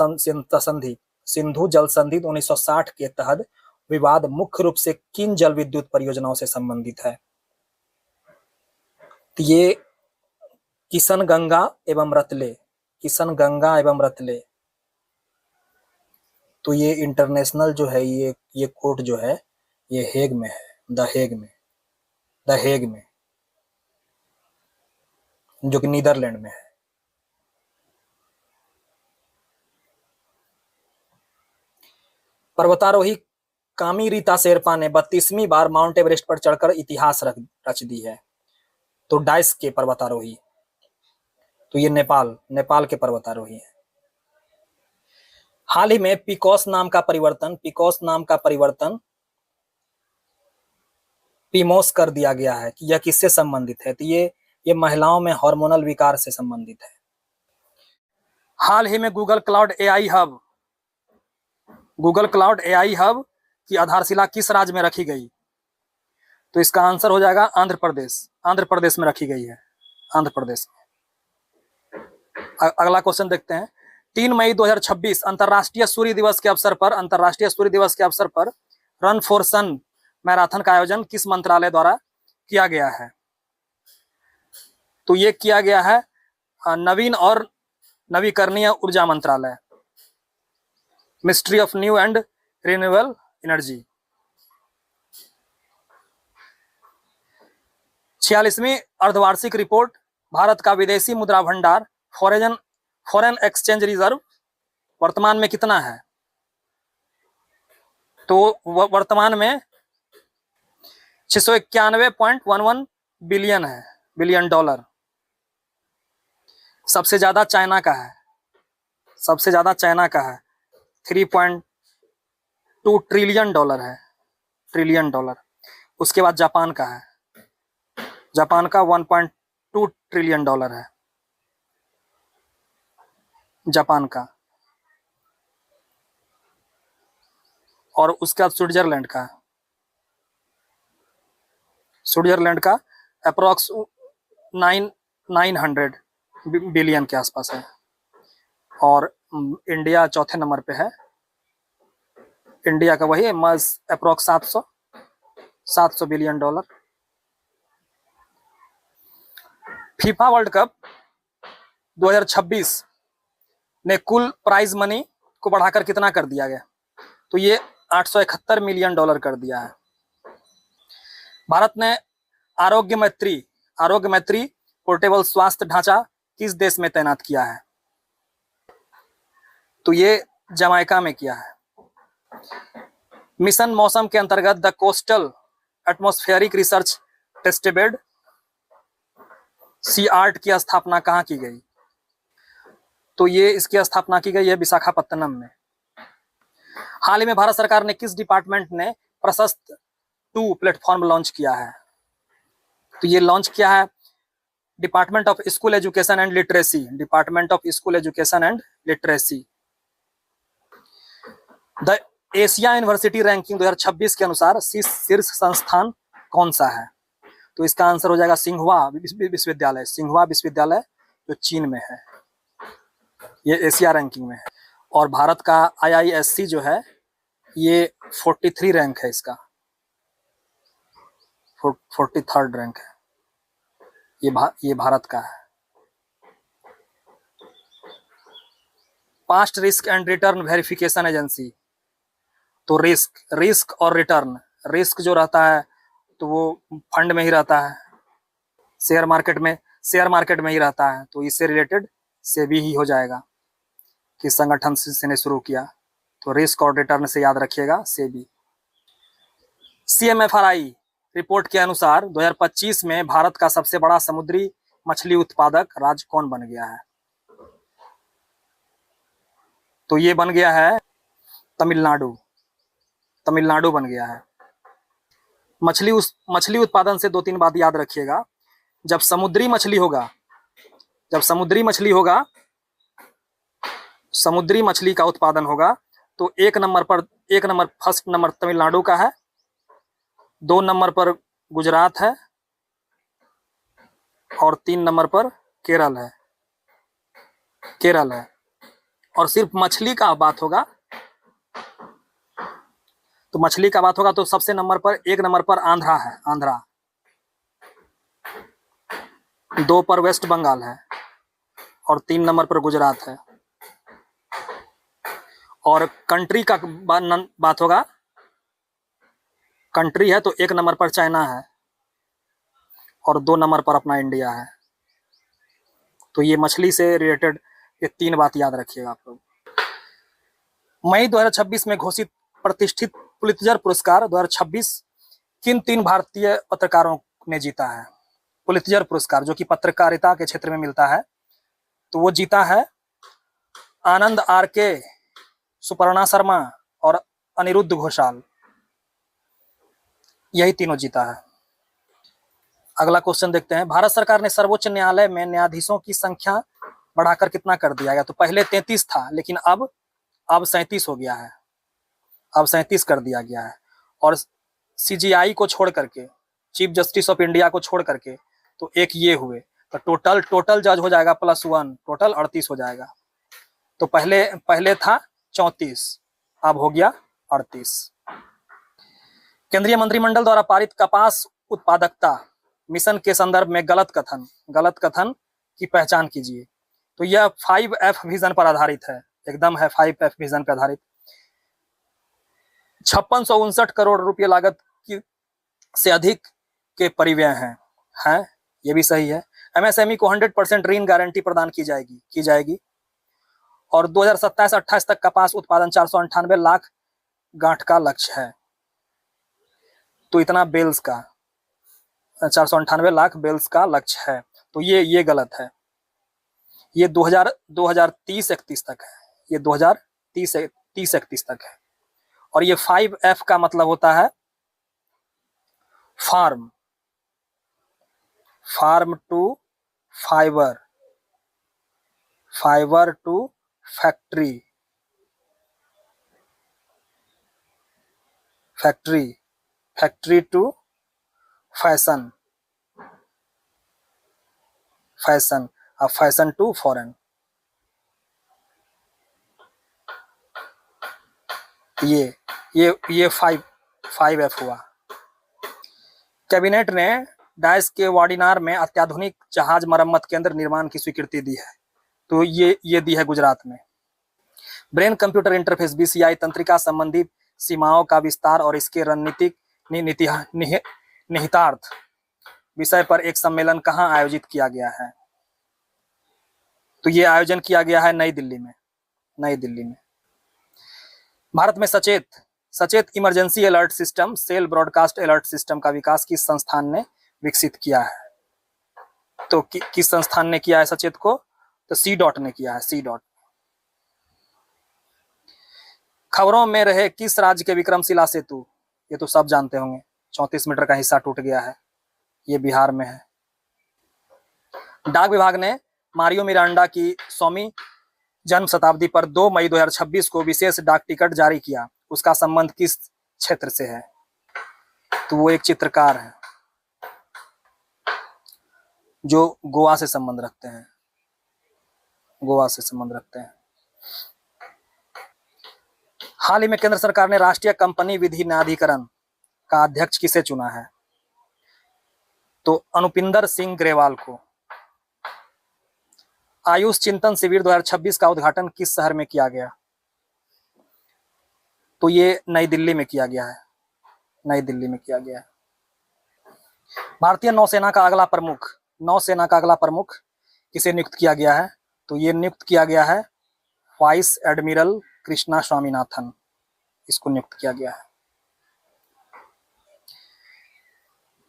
संधि 1960 के तहत विवाद मुख्य रूप से किन जल विद्युत परियोजनाओं से संबंधित है? तो ये किशनगंगा एवं रतले। तो ये इंटरनेशनल जो है, ये कोर्ट जो है, ये हेग में है, द हेग में, जो कि नीदरलैंड में है। पर्वतारोही कामी रीता शेरपा ने 32वीं बार माउंट एवरेस्ट पर चढ़कर इतिहास रच दी है। तो डाइस के पर्वतारोही, तो ये नेपाल के पर्वतारोही हैं। हाल ही में पीकॉस नाम का परिवर्तन पीमोस कर दिया गया है कि यह किससे संबंधित है? तो ये महिलाओं में हार्मोनल विकार से संबंधित है। हाल ही में गूगल क्लाउड एआई हब की आधारशिला किस राज्य में रखी गई? तो इसका आंसर हो जाएगा आंध्र प्रदेश में रखी गई है, आंध्र प्रदेश में। अगला क्वेश्चन देखते हैं। 3 मई 2026 अंतर्राष्ट्रीय सूर्य दिवस के अवसर पर रन फॉर सन मैराथन का आयोजन किस मंत्रालय द्वारा किया गया है? तो ये किया गया है नवीन और नवीकरणीय ऊर्जा मंत्रालय, ministry of new and renewable energy. 46वीं अर्धवार्षिक रिपोर्ट भारत का विदेशी मुद्रा भंडार फॉरेन एक्सचेंज रिजर्व वर्तमान में कितना है? तो वर्तमान में 691.11 बिलियन डॉलर। सबसे ज्यादा चाइना का है 3.2 ट्रिलियन डॉलर। उसके बाद जापान का 1.2 ट्रिलियन डॉलर है, जापान का। और उसके बाद स्विट्जरलैंड का अप्रोक्स 900 बिलियन के आसपास है। और इंडिया चौथे नंबर पे है। इंडिया का वही मज approx 700 billion dollar. FIFA world cup 2026 ने कुल प्राइज मनी को बढ़ाकर कितना कर दिया गया? तो ये 871 मिलियन डॉलर कर दिया है। भारत ने आरोग्य मैत्री पोर्टेबल स्वास्थ्य ढांचा किस देश में तैनात किया है? तो ये जमाइका में किया है। मिशन मौसम के अंतर्गत the coastal atmospheric research testbed CERT की स्थापना कहाँ की गई? तो ये इसकी स्थापना की गई है विशाखापत्तनम में। हाल ही में भारत सरकार ने किस डिपार्टमेंट ने प्रशस्त 2 प्लेटफॉर्म लॉन्च किया है? तो ये लॉन्च किया है department of school education and literacy. Department of school education and literacy. The Asia university ranking 2026 के अनुसार शीर्ष संस्थान कौन सा है? तो इसका आंसर हो जाएगा सिंघुआ विश्वविद्यालय। सिंघुआ विश्वविद्यालय जो चीन में है, ये एशिया रैंकिंग में है। और भारत का IISc जो है ये 43 रैंक है, इसका 43rd रैंक है। ये भारत का है। Past risk and return verification agency. तो रिस्क और रिटर्न, रिस्क जो रहता है तो वो फंड में ही रहता है, शेयर मार्केट में ही रहता है। तो इससे रिलेटेड सेबी ही हो जाएगा। किस संगठन से ने शुरू किया? तो रिस्क और रिटर्न से याद रखिएगा, सेबी। CMFRI रिपोर्ट के अनुसार 2025 में भारत का सबसे बड़ा समुद्री मछली उत्पादक राज्य कौन बन गया है? तो ये बन गया है तमिलनाडु बन गया है। मछली उत्पादन से 2-3 बात याद रखिएगा। जब समुद्री मछली का उत्पादन होगा तो फर्स्ट नंबर तमिलनाडु का है, 2 नंबर पर गुजरात है और 3 नंबर पर केरल है। और सिर्फ मछली का बात होगा तो सबसे एक नंबर पर आंध्रा है। 2 पर वेस्ट बंगाल है और 3 नंबर पर गुजरात है। और कंट्री का बात होगा, कंट्री है तो 1 नंबर पर चाइना है और 2 नंबर पर अपना इंडिया है। तो ये मछली से रिलेटेड ये 3 बात याद रखिएगा आप लोग। मई 2026 में घोषित प्रतिष्ठित पुलित्जर पुरस्कार 2026 किन 3 भारतीय पत्रकारों ने जीता है? पुलित्जर पुरस्कार जो कि पत्रकारिता के क्षेत्र में मिलता है, तो वो जीता है आनंद RK, सुपर्णा शर्मा और अनिरुद्ध घोषाल। यही तीनों जीता है। अगला क्वेश्चन देखते हैं। भारत सरकार ने सर्वोच्च न्यायालय में न्यायाधीशों की संख्या बढ़ाकर कितना कर दिया गया? तो पहले 33 था, लेकिन अब 37 हो गया है। अब 37 कर दिया गया है। और CJI को छोड़ करके, चीफ जस्टिस ऑफ इंडिया को छोड़ करके, तो एक ये हुए, तो टोटल जज हो जाएगा +1, टोटल 38 हो जाएगा। तो पहले था 34, अब हो गया 38। केंद्रीय मंत्रिमंडल द्वारा पारित कपास उत्पादकता मिशन के संदर्भ में गलत कथन की पहचान कीजिए। तो यह 5F विजन पर आधारित है, एकदम है 5F विजन पर आधारित। 5659 करोड़ रुपये लागत की से अधिक के परिव्यय हैं, ये भी सही है। MSME को 100% ऋण गारंटी प्रदान की जाएगी। और 2027-28 तक कपास उत्पादन 498 लाख गांठ का लक्ष्य है। तो इतना बेल्स का 498 लाख बेल्स का लक्ष्य है। तो ये गलत है। ये 2030-31 तक है। ये 2030-31 तक है। और ये 5F का मतलब होता है farm to fibre, fibre to factory, factory to fashion, अब फैशन टू फॉरेन, ये 5F हुआ। कैबिनेट ने डाइस के वाडिनार में अत्याधुनिक जहाज मरम्मत केंद्र निर्माण की स्वीकृति दी है, तो ये दी है गुजरात में। ब्रेन कंप्यूटर इंटरफेस BCI तंत्रिका संबंधी सीमाओं का विस्तार और इसके रणनीतिक निहितार्थ विषय पर एक सम्मेलन कहाँ आयोजित किया गया है? तो ये आयोजन किया गया है नई दिल्ली में। भारत में Sachet emergency alert system cell broadcast alert system का विकास किस संस्थान ने विकसित किया है? तो किस संस्थान ने किया है सचेत को? तो C. ने किया है, C. खबरों में रहे किस राज्य के विक्रमशिला सेतु? ये तो सब जानते होंगे, 34 मीटर का हिस्सा टूट गया है, ये बिहार में है। डाक विभाग ने मारियो मिरांडा की 100वीं जन्म शताब्दी पर 2 मई 2026 को विशेष डाक टिकट जारी किया, उसका संबंध किस क्षेत्र से है? तो वो एक चित्रकार है जो गोवा से संबंध रखते हैं, हाल ही में केंद्र सरकार ने राष्ट्रीय कंपनी विधि न्यायाधिकरण का अध्यक्ष किसे चुना है? तो अनुपिंदर सिंह ग्रेवाल को। आयुष चिंतन शिविर 2026 का उद्घाटन किस शहर में किया गया? तो ये नई दिल्ली में किया गया है। भारतीय नौसेना का अगला प्रमुख किसे नियुक्त किया गया है? तो ये नियुक्त किया गया है वाइस एडमिरल कृष्णा स्वामीनाथन, इसको नियुक्त किया गया है।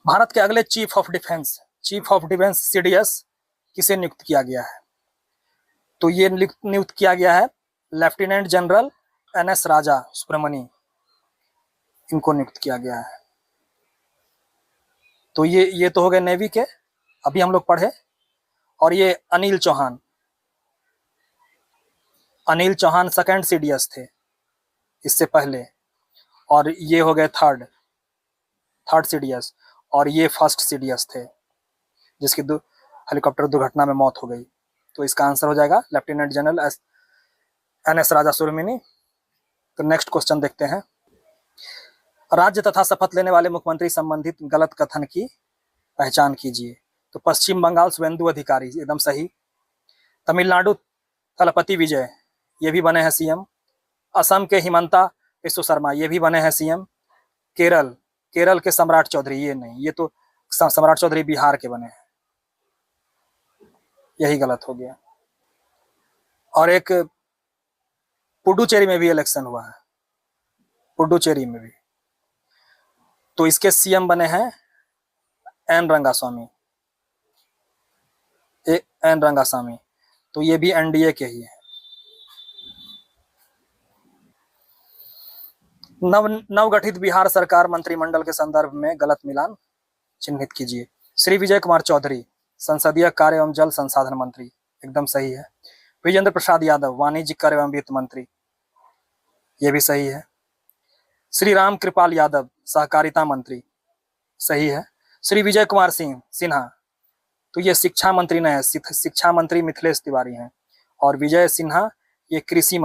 भारत के अगले चीफ ऑफ डिफेंस CDS किसे नियुक्त किया गया है? तो ये नियुक्त किया गया है लेफ्टिनेंट जनरल NS राजा सुब्रमणी, इनको नियुक्त किया गया है। तो ये तो हो गए नेवी के, अभी हम लोग पढ़े। और ये अनिल चौहान सेकंड CDS थे इससे पहले, और ये हो गए थर्ड CDS, और ये फर्स्ट CDS थे जिसकी हेलीकॉप्टर दुर्घटना में मौत हो गई। तो इसका आंसर हो जाएगा लेफ्टिनेंट जनरल NS राजा सुब्रमणी। तो नेक्स्ट क्वेश्चन देखते हैं। राज्य तथा शपथ लेने वाले मुख्यमंत्री संबंधित गलत कथन की पहचान कीजिए। तो पश्चिम बंगाल शुभेंदु अधिकारी, एकदम सही। तमिलनाडु थलपति विजय, ये भी बने हैं CM। असम के हिमंता विश्व शर्मा, ये भी बने हैं CM। केरल के सम्राट चौधरी, ये नहीं, ये तो सम्राट चौधरी बिहार के बने हैं, यही गलत हो गया। और एक पुडुचेरी में भी इलेक्शन हुआ है, पुडुचेरी में भी, तो इसके CM बने हैं N. रंगास्वामी, तो ये भी NDA के ही है। नवगठित बिहार सरकार मंत्रिमंडल के संदर्भ में गलत मिलान चिन्हित कीजिए। श्री विजय कुमार चौधरी संसदीय कार्य एवं जल संसाधन मंत्री, एकदम सही है। विजेंद्र प्रसाद यादव वाणिज्यिक कार्य एवं वित्त मंत्री, ये भी सही है। श्री राम कृपाल यादव सहकारिता मंत्री, सही है। श्री विजय कुमार सिन्हा, तो ये शिक्षा मंत्री नहीं है, शिक्षा मंत्री मिथिलेश तिवारी हैं। और विजय सिन्हा ये कृषि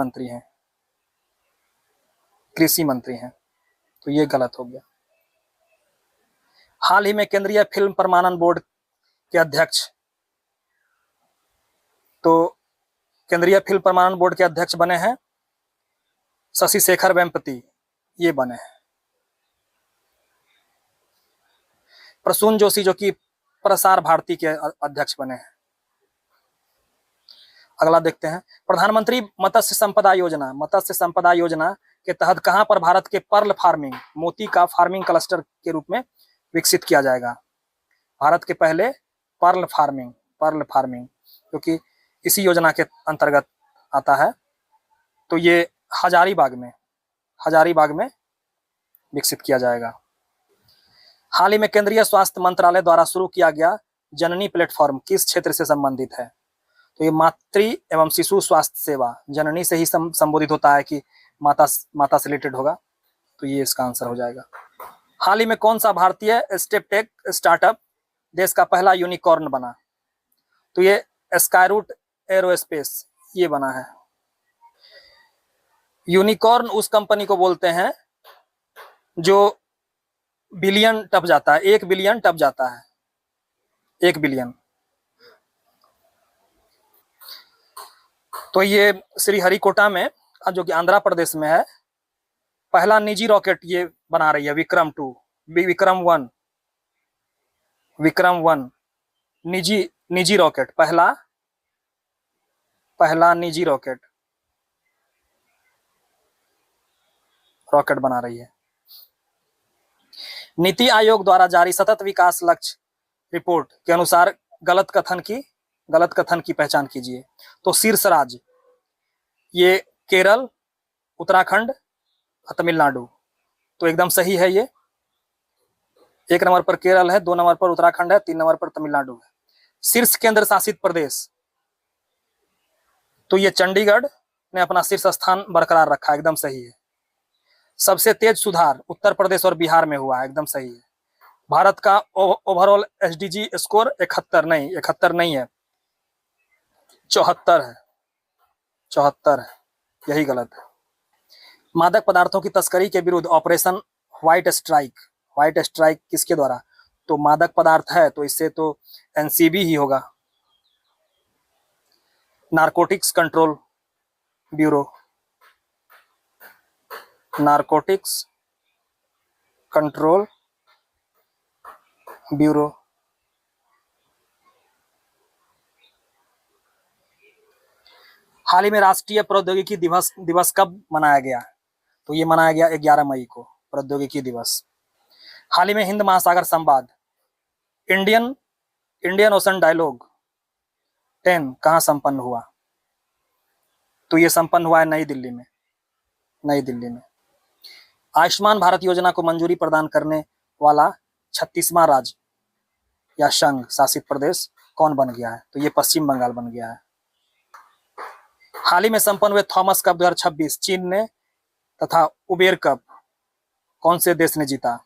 मंत्री हैं, तो ये गलत हो गया। हाल ही में केंद्रीय फिल्म प्रमाणन बोर्ड के अध्यक्ष, तो केंद्रीय फिल्म प्रमाणन बोर्ड के अध्यक्ष बने हैं शशि शेखर वेम्पति, ये बने हैं। प्रसून जोशी जो कि प्रसार भारती के अध्यक्ष बने हैं। अगला देखते हैं। प्रधानमंत्री मत्स्य संपदा योजना के तहत कहां पर भारत के पर्ल फार्मिंग, मोती का फार्मिंग क्लस्टर के रूप में विकसित किया जाएगा? भारत के पहले पर्ल फार्मिंग, क्योंकि इसी योजना के अंतर्गत आता है। तो ये हजारीबाग में विकसित किया जाएगा। हाल ही में केंद्रीय स्वास्थ्य मंत्रालय द्वारा शुरू किया गया जननी प्लेटफॉर्म किस क्षेत्र से संबंधित है? तो ये मातृ एवं शिशु स्वास्थ्य सेवा, जननी से ही संबोधित होता है कि माता से रिलेटेड होगा, तो ये इसका आंसर हो जाएगा। हाल ही में कौन सा भारतीय स्टेपटेक स्टार्टअप देश का पहला यूनिकॉर्न बना? तो ये स्काईरूट एरोस्पेस ये बना है। यूनिकॉर्न उस कंपनी को बोलते हैं जो बिलियन टप जाता है, 1 बिलियन टप जाता है, 1 बिलियन। तो ये श्रीहरिकोटा में, जो कि आंध्र प्रदेश में है, पहला निजी रॉकेट ये बना रही है, विक्रम 2, विक्रम 1, विक्रम 1 निजी रॉकेट, पहला निजी रॉकेट बना रही है। नीति आयोग द्वारा जारी सतत विकास लक्ष्य रिपोर्ट के अनुसार गलत कथन की पहचान कीजिए। तो शीर्ष राज्य ये केरल, उत्तराखंड, तमिलनाडु। तो एकदम सही है ये। 1 नंबर पर केरल है, 2 नंबर पर उत्तराखंड है, 3 नंबर पर तमिलनाडु है। शीर्ष केंद्र शासित प्रदेश, तो ये चंडीगढ़ ने अपना शीर्ष स्थान बरकरार रखा, एकदम सही है। सबसे तेज सुधार उत्तर प्रदेश और बिहार में हुआ है, एकदम सही है। भारत का ओवरऑल एसडीजी स्कोर 71 नहीं है, 74 है, 74 है, यही गलत है। मादक पदार्थों की तस्करी के विरुद्ध ऑपरेशन व्हाइट स्ट्राइक किसके द्वारा? तो मादक पदार्थ है तो इससे तो एनसीबी ही होगा, narcotics control bureau, narcotics control bureau. हाल ही में राष्ट्रीय प्रौद्योगिकी दिवस कब मनाया गया? तो ये मनाया गया 11 मई को, प्रौद्योगिकी दिवस। हाल ही में हिंद महासागर संवाद, इंडियन ओशन डायलॉग 10 कहाँ संपन्न हुआ? तो ये संपन्न हुआ है नई दिल्ली में। आयुष्मान भारत योजना को मंजूरी प्रदान करने वाला 36वां राज्य या संघ शासित प्रदेश कौन बन गया है? तो ये पश्चिम बंगाल बन गया है। हाल ही में संपन्न हुए थॉमस कप 2026 चीन ने तथा उबेर कप कौन से देश ने जीता?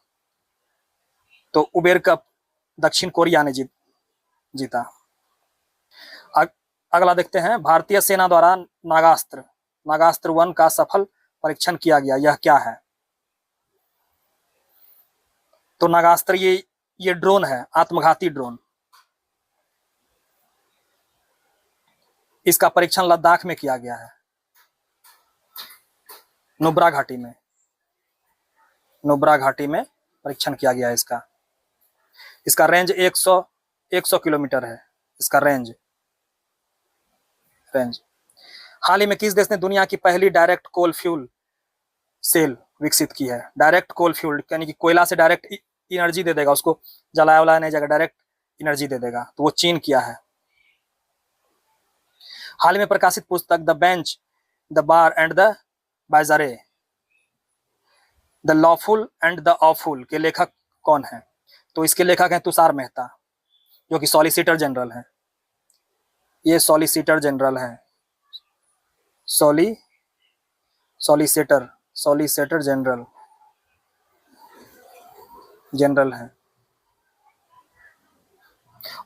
तो उबेर कप दक्षिण कोरिया ने जीता। अगला देखते हैं, भारतीय सेना द्वारा नागास्त्र 1 का सफल परीक्षण किया गया, यह क्या है? तो नागास्त्र ये ड्रोन है, आत्मघाती ड्रोन। इसका परीक्षण लद्दाख में किया गया है, नुब्रा घाटी में परीक्षण किया गया है इसका रेंज 100 किलोमीटर है, इसका रेंज। हाल ही में किस देश ने दुनिया की पहली डायरेक्ट कोल फ्यूल सेल विकसित की है? डायरेक्ट कोल फ्यूल यानी कि कोयला से डायरेक्ट एनर्जी दे देगा, उसको जलाया वलाया नहीं जाएगा, डायरेक्ट एनर्जी दे देगा, तो वो चीन किया है। हाल ही में प्रकाशित पुस्तक the bench, the bar and the bazaar, the lawful and the awful के लेखक कौन है? तो इसके लेखक हैं तुषार मेहता, जो कि सॉलिसिटर जनरल हैं। ये सॉलिसिटर जनरल हैं, सॉलिसिटर जनरल हैं,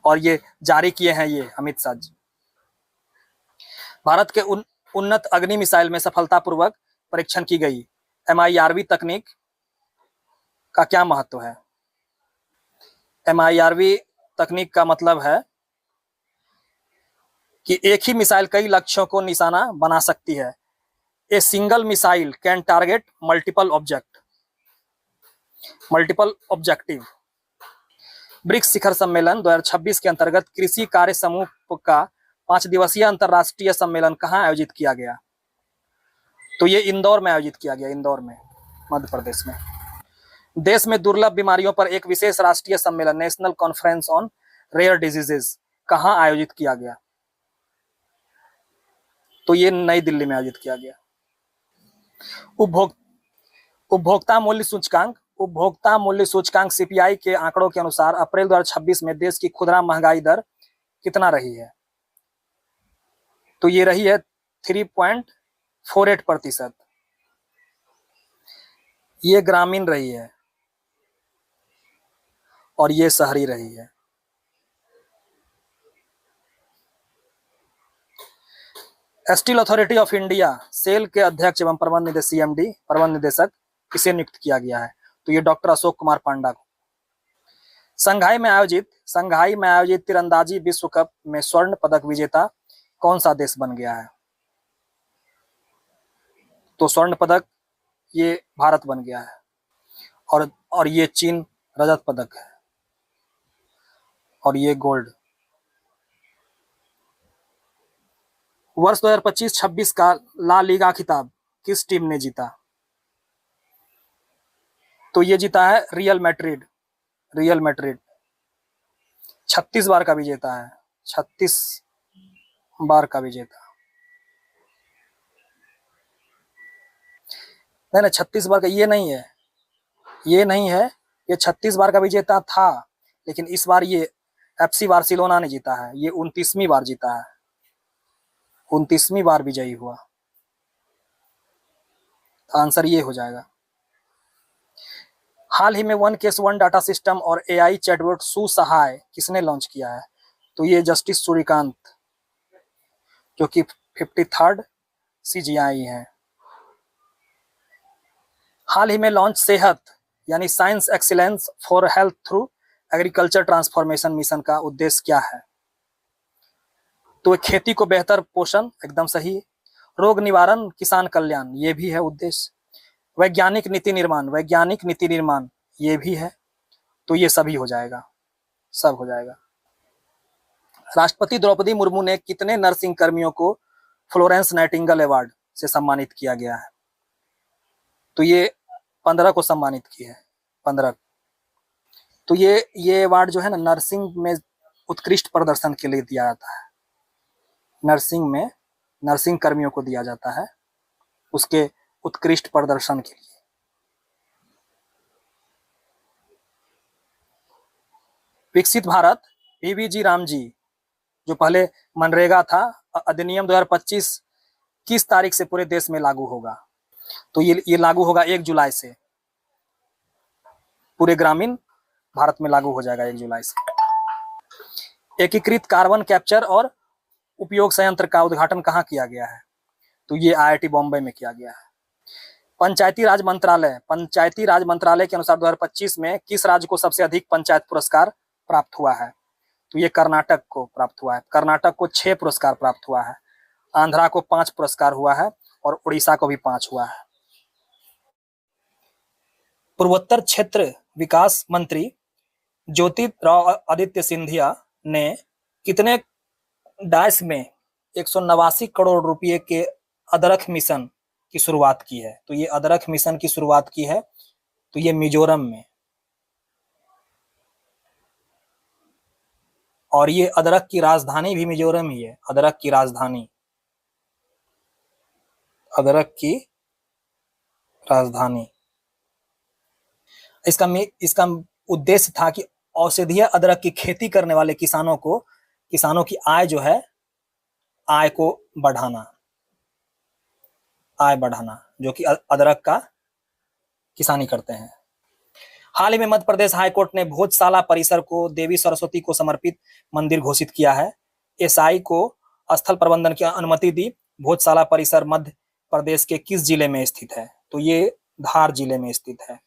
और ये जारी किए हैं ये अमित शाह जी। भारत के उन्नत अग्नि मिसाइल में सफलतापूर्वक परीक्षण की गई MIRV तकनीक का क्या महत्व है? MIRV तकनीक का मतलब है कि एक ही मिसाइल कई लक्ष्यों को निशाना बना सकती है। A single missile can target multiple objective. BRICS शिखर सम्मेलन 2026 के अंतर्गत कृषि कार्य समूह का 5 दिवसीय अंतर्राष्ट्रीय सम्मेलन कहाँ आयोजित किया गया? तो ये इंदौर में आयोजित किया गया, इंदौर में, मध्य प्रदेश में। देश में दुर्लभ बीमारियों पर एक विशेष राष्ट्रीय सम्मेलन national conference on rare diseases कहाँ आयोजित किया गया? तो ये नई दिल्ली में आयोजित किया गया। उपभोक्ता मूल्य सूचकांक CPI के आंकड़ों के अनुसार अप्रैल 2026 में देश की खुदरा महंगाई दर कितना रही है? तो ये रही है 3.48%। ये ग्रामीण रही है और ये शहरी रही है। Steel authority of India SAIL के अध्यक्ष एवं प्रबंध निदेशक सीएमडी प्रबंध निदेशक किसे नियुक्त किया गया है? तो ये डॉक्टर अशोक कुमार पांडा को। संघाई में आयोजित तीरंदाजी विश्व कप में स्वर्ण पदक विजेता कौन सा देश बन गया है? तो स्वर्ण पदक ये भारत बन गया है, और ये चीन रजत पदक है, और ये गोल्ड। वर्ष 2025-26 का ला लीगा खिताब किस टीम ने जीता? तो ये जीता है रियल मैड्रिड। 36 बार का विजेता है, 36 बार का विजेता। नहीं 36 बार का ये नहीं है, ये 36 बार का विजेता था, लेकिन इस बार ये एफसी बार्सिलोना ने जीता है, ये 29वीं बार जीता है, 29वीं बार विजयी हुआ। आंसर ये हो जाएगा। हाल ही में one case one data system और एआई चैटबॉट सुसहाय किसने लॉन्च किया है? तो ये जस्टिस सूर्यकांत, जो कि 53rd CGI हैं। हाल ही में लॉन्च सेहत यानी science excellence for health through agriculture transformation mission का उद्देश्य क्या है? तो खेती को बेहतर पोषण, एकदम सही। रोग निवारण, किसान कल्याण, ये भी है उद्देश्य। वैज्ञानिक नीति निर्माण, ये भी है। तो ये सभी हो जाएगा, सब हो जाएगा। राष्ट्रपति द्रौपदी मुर्मू ने कितने नर्सिंग कर्मियों को फ्लोरेंस नाइटिंगेल अवार्ड से सम्मानित किया गया है? तो ये 15 को सम्मानित की है, 15। तो ये अवार्ड जो है ना, नर्सिंग में उत्कृष्ट प्रदर्शन के लिए दिया जाता है। नर्सिंग कर्मियों को दिया जाता है उसके उत्कृष्ट प्रदर्शन के लिए। विकसित भारत VVG रामजी, जो पहले मनरेगा था, अधिनियम 2025 किस तारीख से पूरे देश में लागू होगा? तो ये लागू होगा 1 जुलाई से, पूरे ग्रामीण भारत में लागू हो जाएगा 1 जुलाई से। एकीकृत कार्बन कैप्चर और उपयोग संयंत्र का उद्घाटन कहाँ किया गया है? तो ये IIT बॉम्बे में किया गया है। पंचायती राज मंत्रालय के अनुसार 2025 में किस राज्य को सबसे अधिक पंचायत पुरस्कार प्राप्त हुआ है? तो ये कर्नाटक को प्राप्त हुआ है। कर्नाटक को 6 पुरस्कार प्राप्त हुआ है, आंध्रा को 5 पुरस्कार हुआ है, और उड़ीसा को भी 5 हुआ है। पूर्वोत्तर क्षेत्र विकास मंत्री ज्योतिरादित्य सिंधिया ने कितने डाइस में 189 करोड़ रुपए के अदरक मिशन की शुरुआत की है? तो ये अदरक मिशन की शुरुआत की है, तो ये मिजोरम में। और ये अदरक की राजधानी भी मिजोरम ही है, अदरक की राजधानी। इसका उद्देश्य था कि औषधीय अदरक की खेती करने वाले किसानों की आय जो है, आय बढ़ाना, जो कि अदरक का किसानी करते हैं। हाल ही में मध्य प्रदेश हाईकोर्ट ने भोजशाला परिसर को देवी सरस्वती को समर्पित मंदिर घोषित किया है। SI को स्थल प्रबंधन की अनुमति दी। भोजशाला परिसर मध्य प्रदेश के किस जिले में स्थित है? तो ये धार जिले में स्थित है।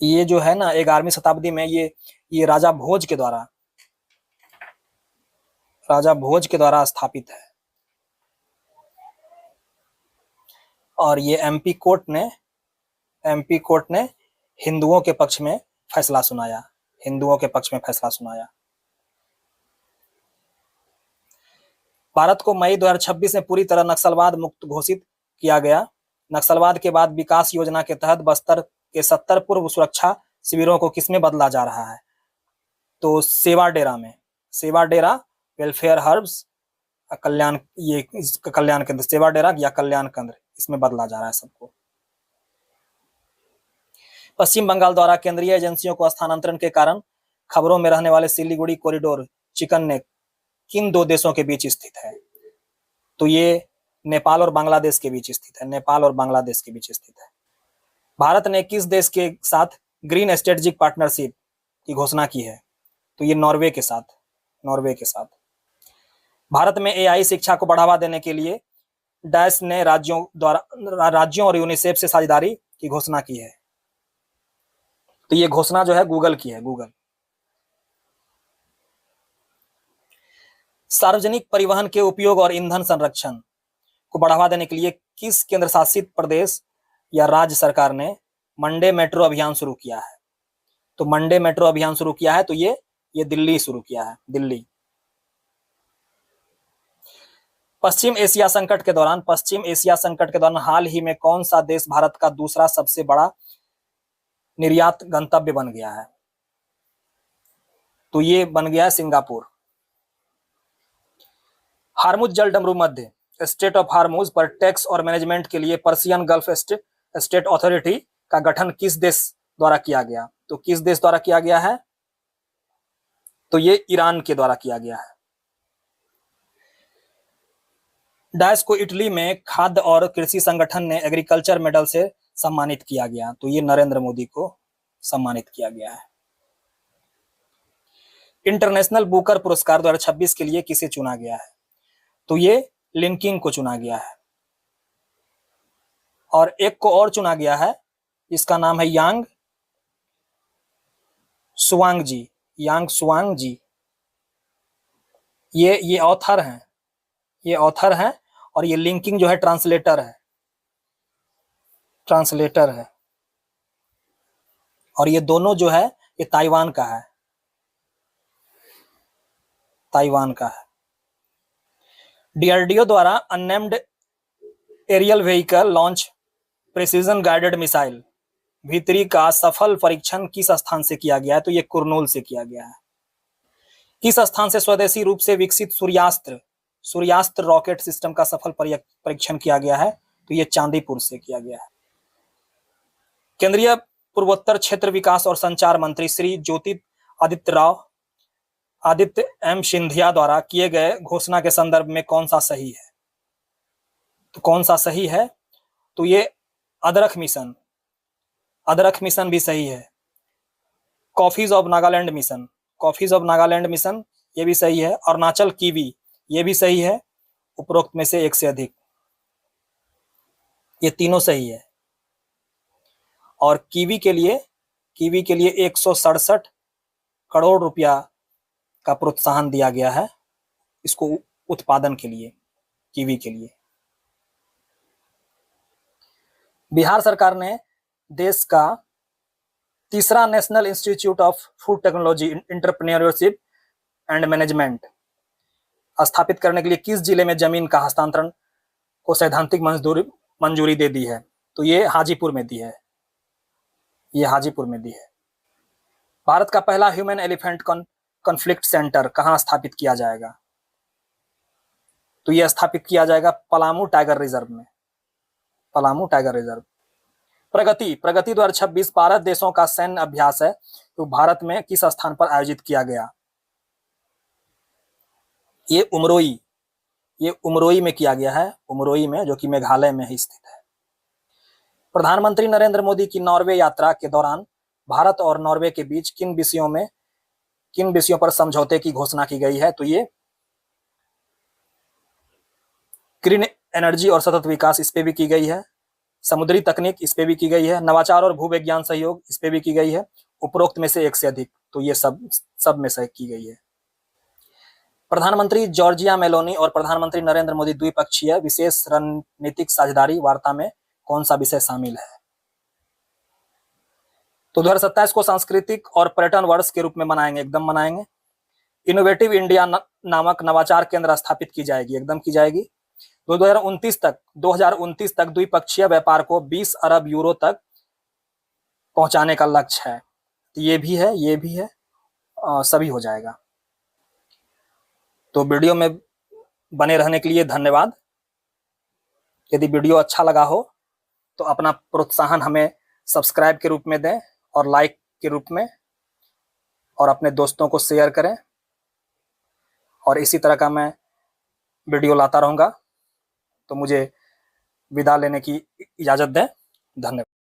ये जो है ना, 11वीं शताब्दी में ये राजा भोज के द्वारा स्थापित है। और ये MP कोर्ट ने हिंदुओं के पक्ष में फैसला सुनाया। भारत को मई 2026 में पूरी तरह नक्सलवाद मुक्त घोषित किया गया। नक्सलवाद के बाद विकास योजना के तहत बस्तर के 70 पूर्व सुरक्षा शिविरों को किसमें बदला जा रहा है? तो सेवा डेरा वेलफेयर हर्ब्स कल्याण केंद्र, सेवा डेरा या कल्याण केंद्र, इसमें बदला जा रहा है सबको। पश्चिम बंगाल द्वारा केंद्रीय एजेंसियों को स्थानांतरण के कारण खबरों में रहने वाले सिलीगुड़ी कॉरिडोर चिकन नेक किन 2 देशों के बीच स्थित है? तो ये नेपाल और बांग्लादेश के बीच स्थित है। भारत ने किस देश के साथ ग्रीन स्ट्रेटेजिक पार्टनरशिप की घोषणा की है? तो ये नॉर्वे के साथ। भारत में एआई शिक्षा को बढ़ावा देने के लिए डैश ने राज्यों और यूनिसेफ से साझेदारी की घोषणा की है। तो ये घोषणा जो है गूगल की है, गूगल। सार्वजनिक परिवहन के उपयोग और ईंधन संरक्षण को बढ़ावा देने के लिए किस केंद्र शासित प्रदेश या राज्य सरकार ने मंडे मेट्रो अभियान शुरू किया है? तो मंडे मेट्रो अभियान शुरू किया है, तो ये दिल्ली शुरू किया है, दिल्ली। पश्चिम एशिया संकट के दौरान हाल ही में कौन सा देश भारत का दूसरा सबसे बड़ा निर्यात गंतव्य बन गया है? तो ये बन गया है सिंगापुर। हार्मुज जल डमरू मध्य स्टेट ऑफ हार्मुज पर टैक्स और मैनेजमेंट के लिए पर्सियन गल्फ स्टेट अथॉरिटी का गठन किस देश द्वारा किया गया? तो किस देश द्वारा किया गया है? तो ये ईरान के द्वारा किया गया है। डैश को इटली में खाद्य और कृषि संगठन ने एग्रीकल्चर मेडल से सम्मानित किया गया। तो ये नरेंद्र मोदी को सम्मानित किया गया है। इंटरनेशनल बुकर पुरस्कार 2026 के लिए किसे चुना गया है? तो ये लिंकिंग को चुना गया है। और एक को और चुना गया है, इसका नाम है यांग सुवांग जी। ये ऑथर हैं और ये लिंकिंग जो है ट्रांसलेटर है। और ये दोनों जो है ये ताइवान का है। डीआरडीओ द्वारा unnamed aerial vehicle launch precision guided missile V3 का सफल परीक्षण किस स्थान से किया गया है? तो ये कुरनूल से किया गया है। किस स्थान से स्वदेशी रूप से विकसित सूर्यास्त्र रॉकेट सिस्टम का सफल परीक्षण किया गया है? तो ये चांदीपुर से किया गया है। केंद्रीय पूर्वोत्तर क्षेत्र विकास और संचार मंत्री श्री आदित्य एम सिंधिया द्वारा किए गए घोषणा के संदर्भ में कौन सा सही है? तो कौन सा सही है? तो ये अदरक मिशन भी सही है। कॉफीज ऑफ नागालैंड मिशन ये भी सही है। अरुणाचल कीवी ये भी सही है। उपरोक्त में से एक से अधिक, ये तीनों सही है। और कीवी के लिए 167 करोड़ रुपया का प्रोत्साहन दिया गया है इसको उत्पादन के लिए, कीवी के लिए। बिहार सरकार ने देश का तीसरा national institute of food technology entrepreneurship and management स्थापित करने के लिए किस जिले में जमीन का हस्तांतरण को सैद्धांतिक मंजूरी दे दी है? तो ये हाजीपुर में दी है। भारत का पहला ह्यूमन एलिफेंट कॉन्फ्लिक्ट सेंटर कहां स्थापित किया जाएगा? तो यह स्थापित किया जाएगा पलामू टाइगर रिजर्व में। प्रगति 2026 भारत देशों का सैन्य अभ्यास है, तो भारत में किस स्थान पर आयोजित किया गया? ये उमरोई में किया गया है, उमरोई में, जो कि मेघालय में ही स्थित है। प्रधानमंत्री नरेंद्र मोदी की नॉर्वे यात्रा के दौरान भारत और नॉर्वे के बीच किन विषयों पर समझौते की घोषणा की गई है? तो ये ग्रीन एनर्जी और सतत विकास इस पे भी की गई है। समुद्री तकनीक इस पे भी की गई है। नवाचार और भूविज्ञान सहयोग इस पे भी की गई है। उपरोक्त में से एक से अधिक, तो ये सब में से की गई है। प्रधानमंत्री जॉर्जिया मेलोनी और प्रधानमंत्री नरेंद्र मोदी द्विपक्षीय विशेष रणनीतिक साझेदारी वार्ता में कौन सा विषय शामिल है? तो 2027 को सांस्कृतिक और पर्यटन वर्ष के रूप में मनाएंगे, एकदम मनाएंगे। इनोवेटिव इंडिया नामक नवाचार केंद्र स्थापित की जाएगी, एकदम की जाएगी। 2029 तक द्विपक्षीय व्यापार को 20 अरब यूरो तक पहुंचाने का लक्ष्य है। तो ये भी है, सभी हो जाएगा। तो वीडियो में बने रहने के लिए धन्यवाद। यदि वीडियो अच्छा लगा हो तो अपना प्रोत्साहन हमें सब्सक्राइब के रूप में दें और लाइक के रूप में, और अपने दोस्तों को शेयर करें। और इसी तरह का मैं वीडियो लाता रहूँगा। तो मुझे विदा लेने की इजाज़त दें। धन्यवाद।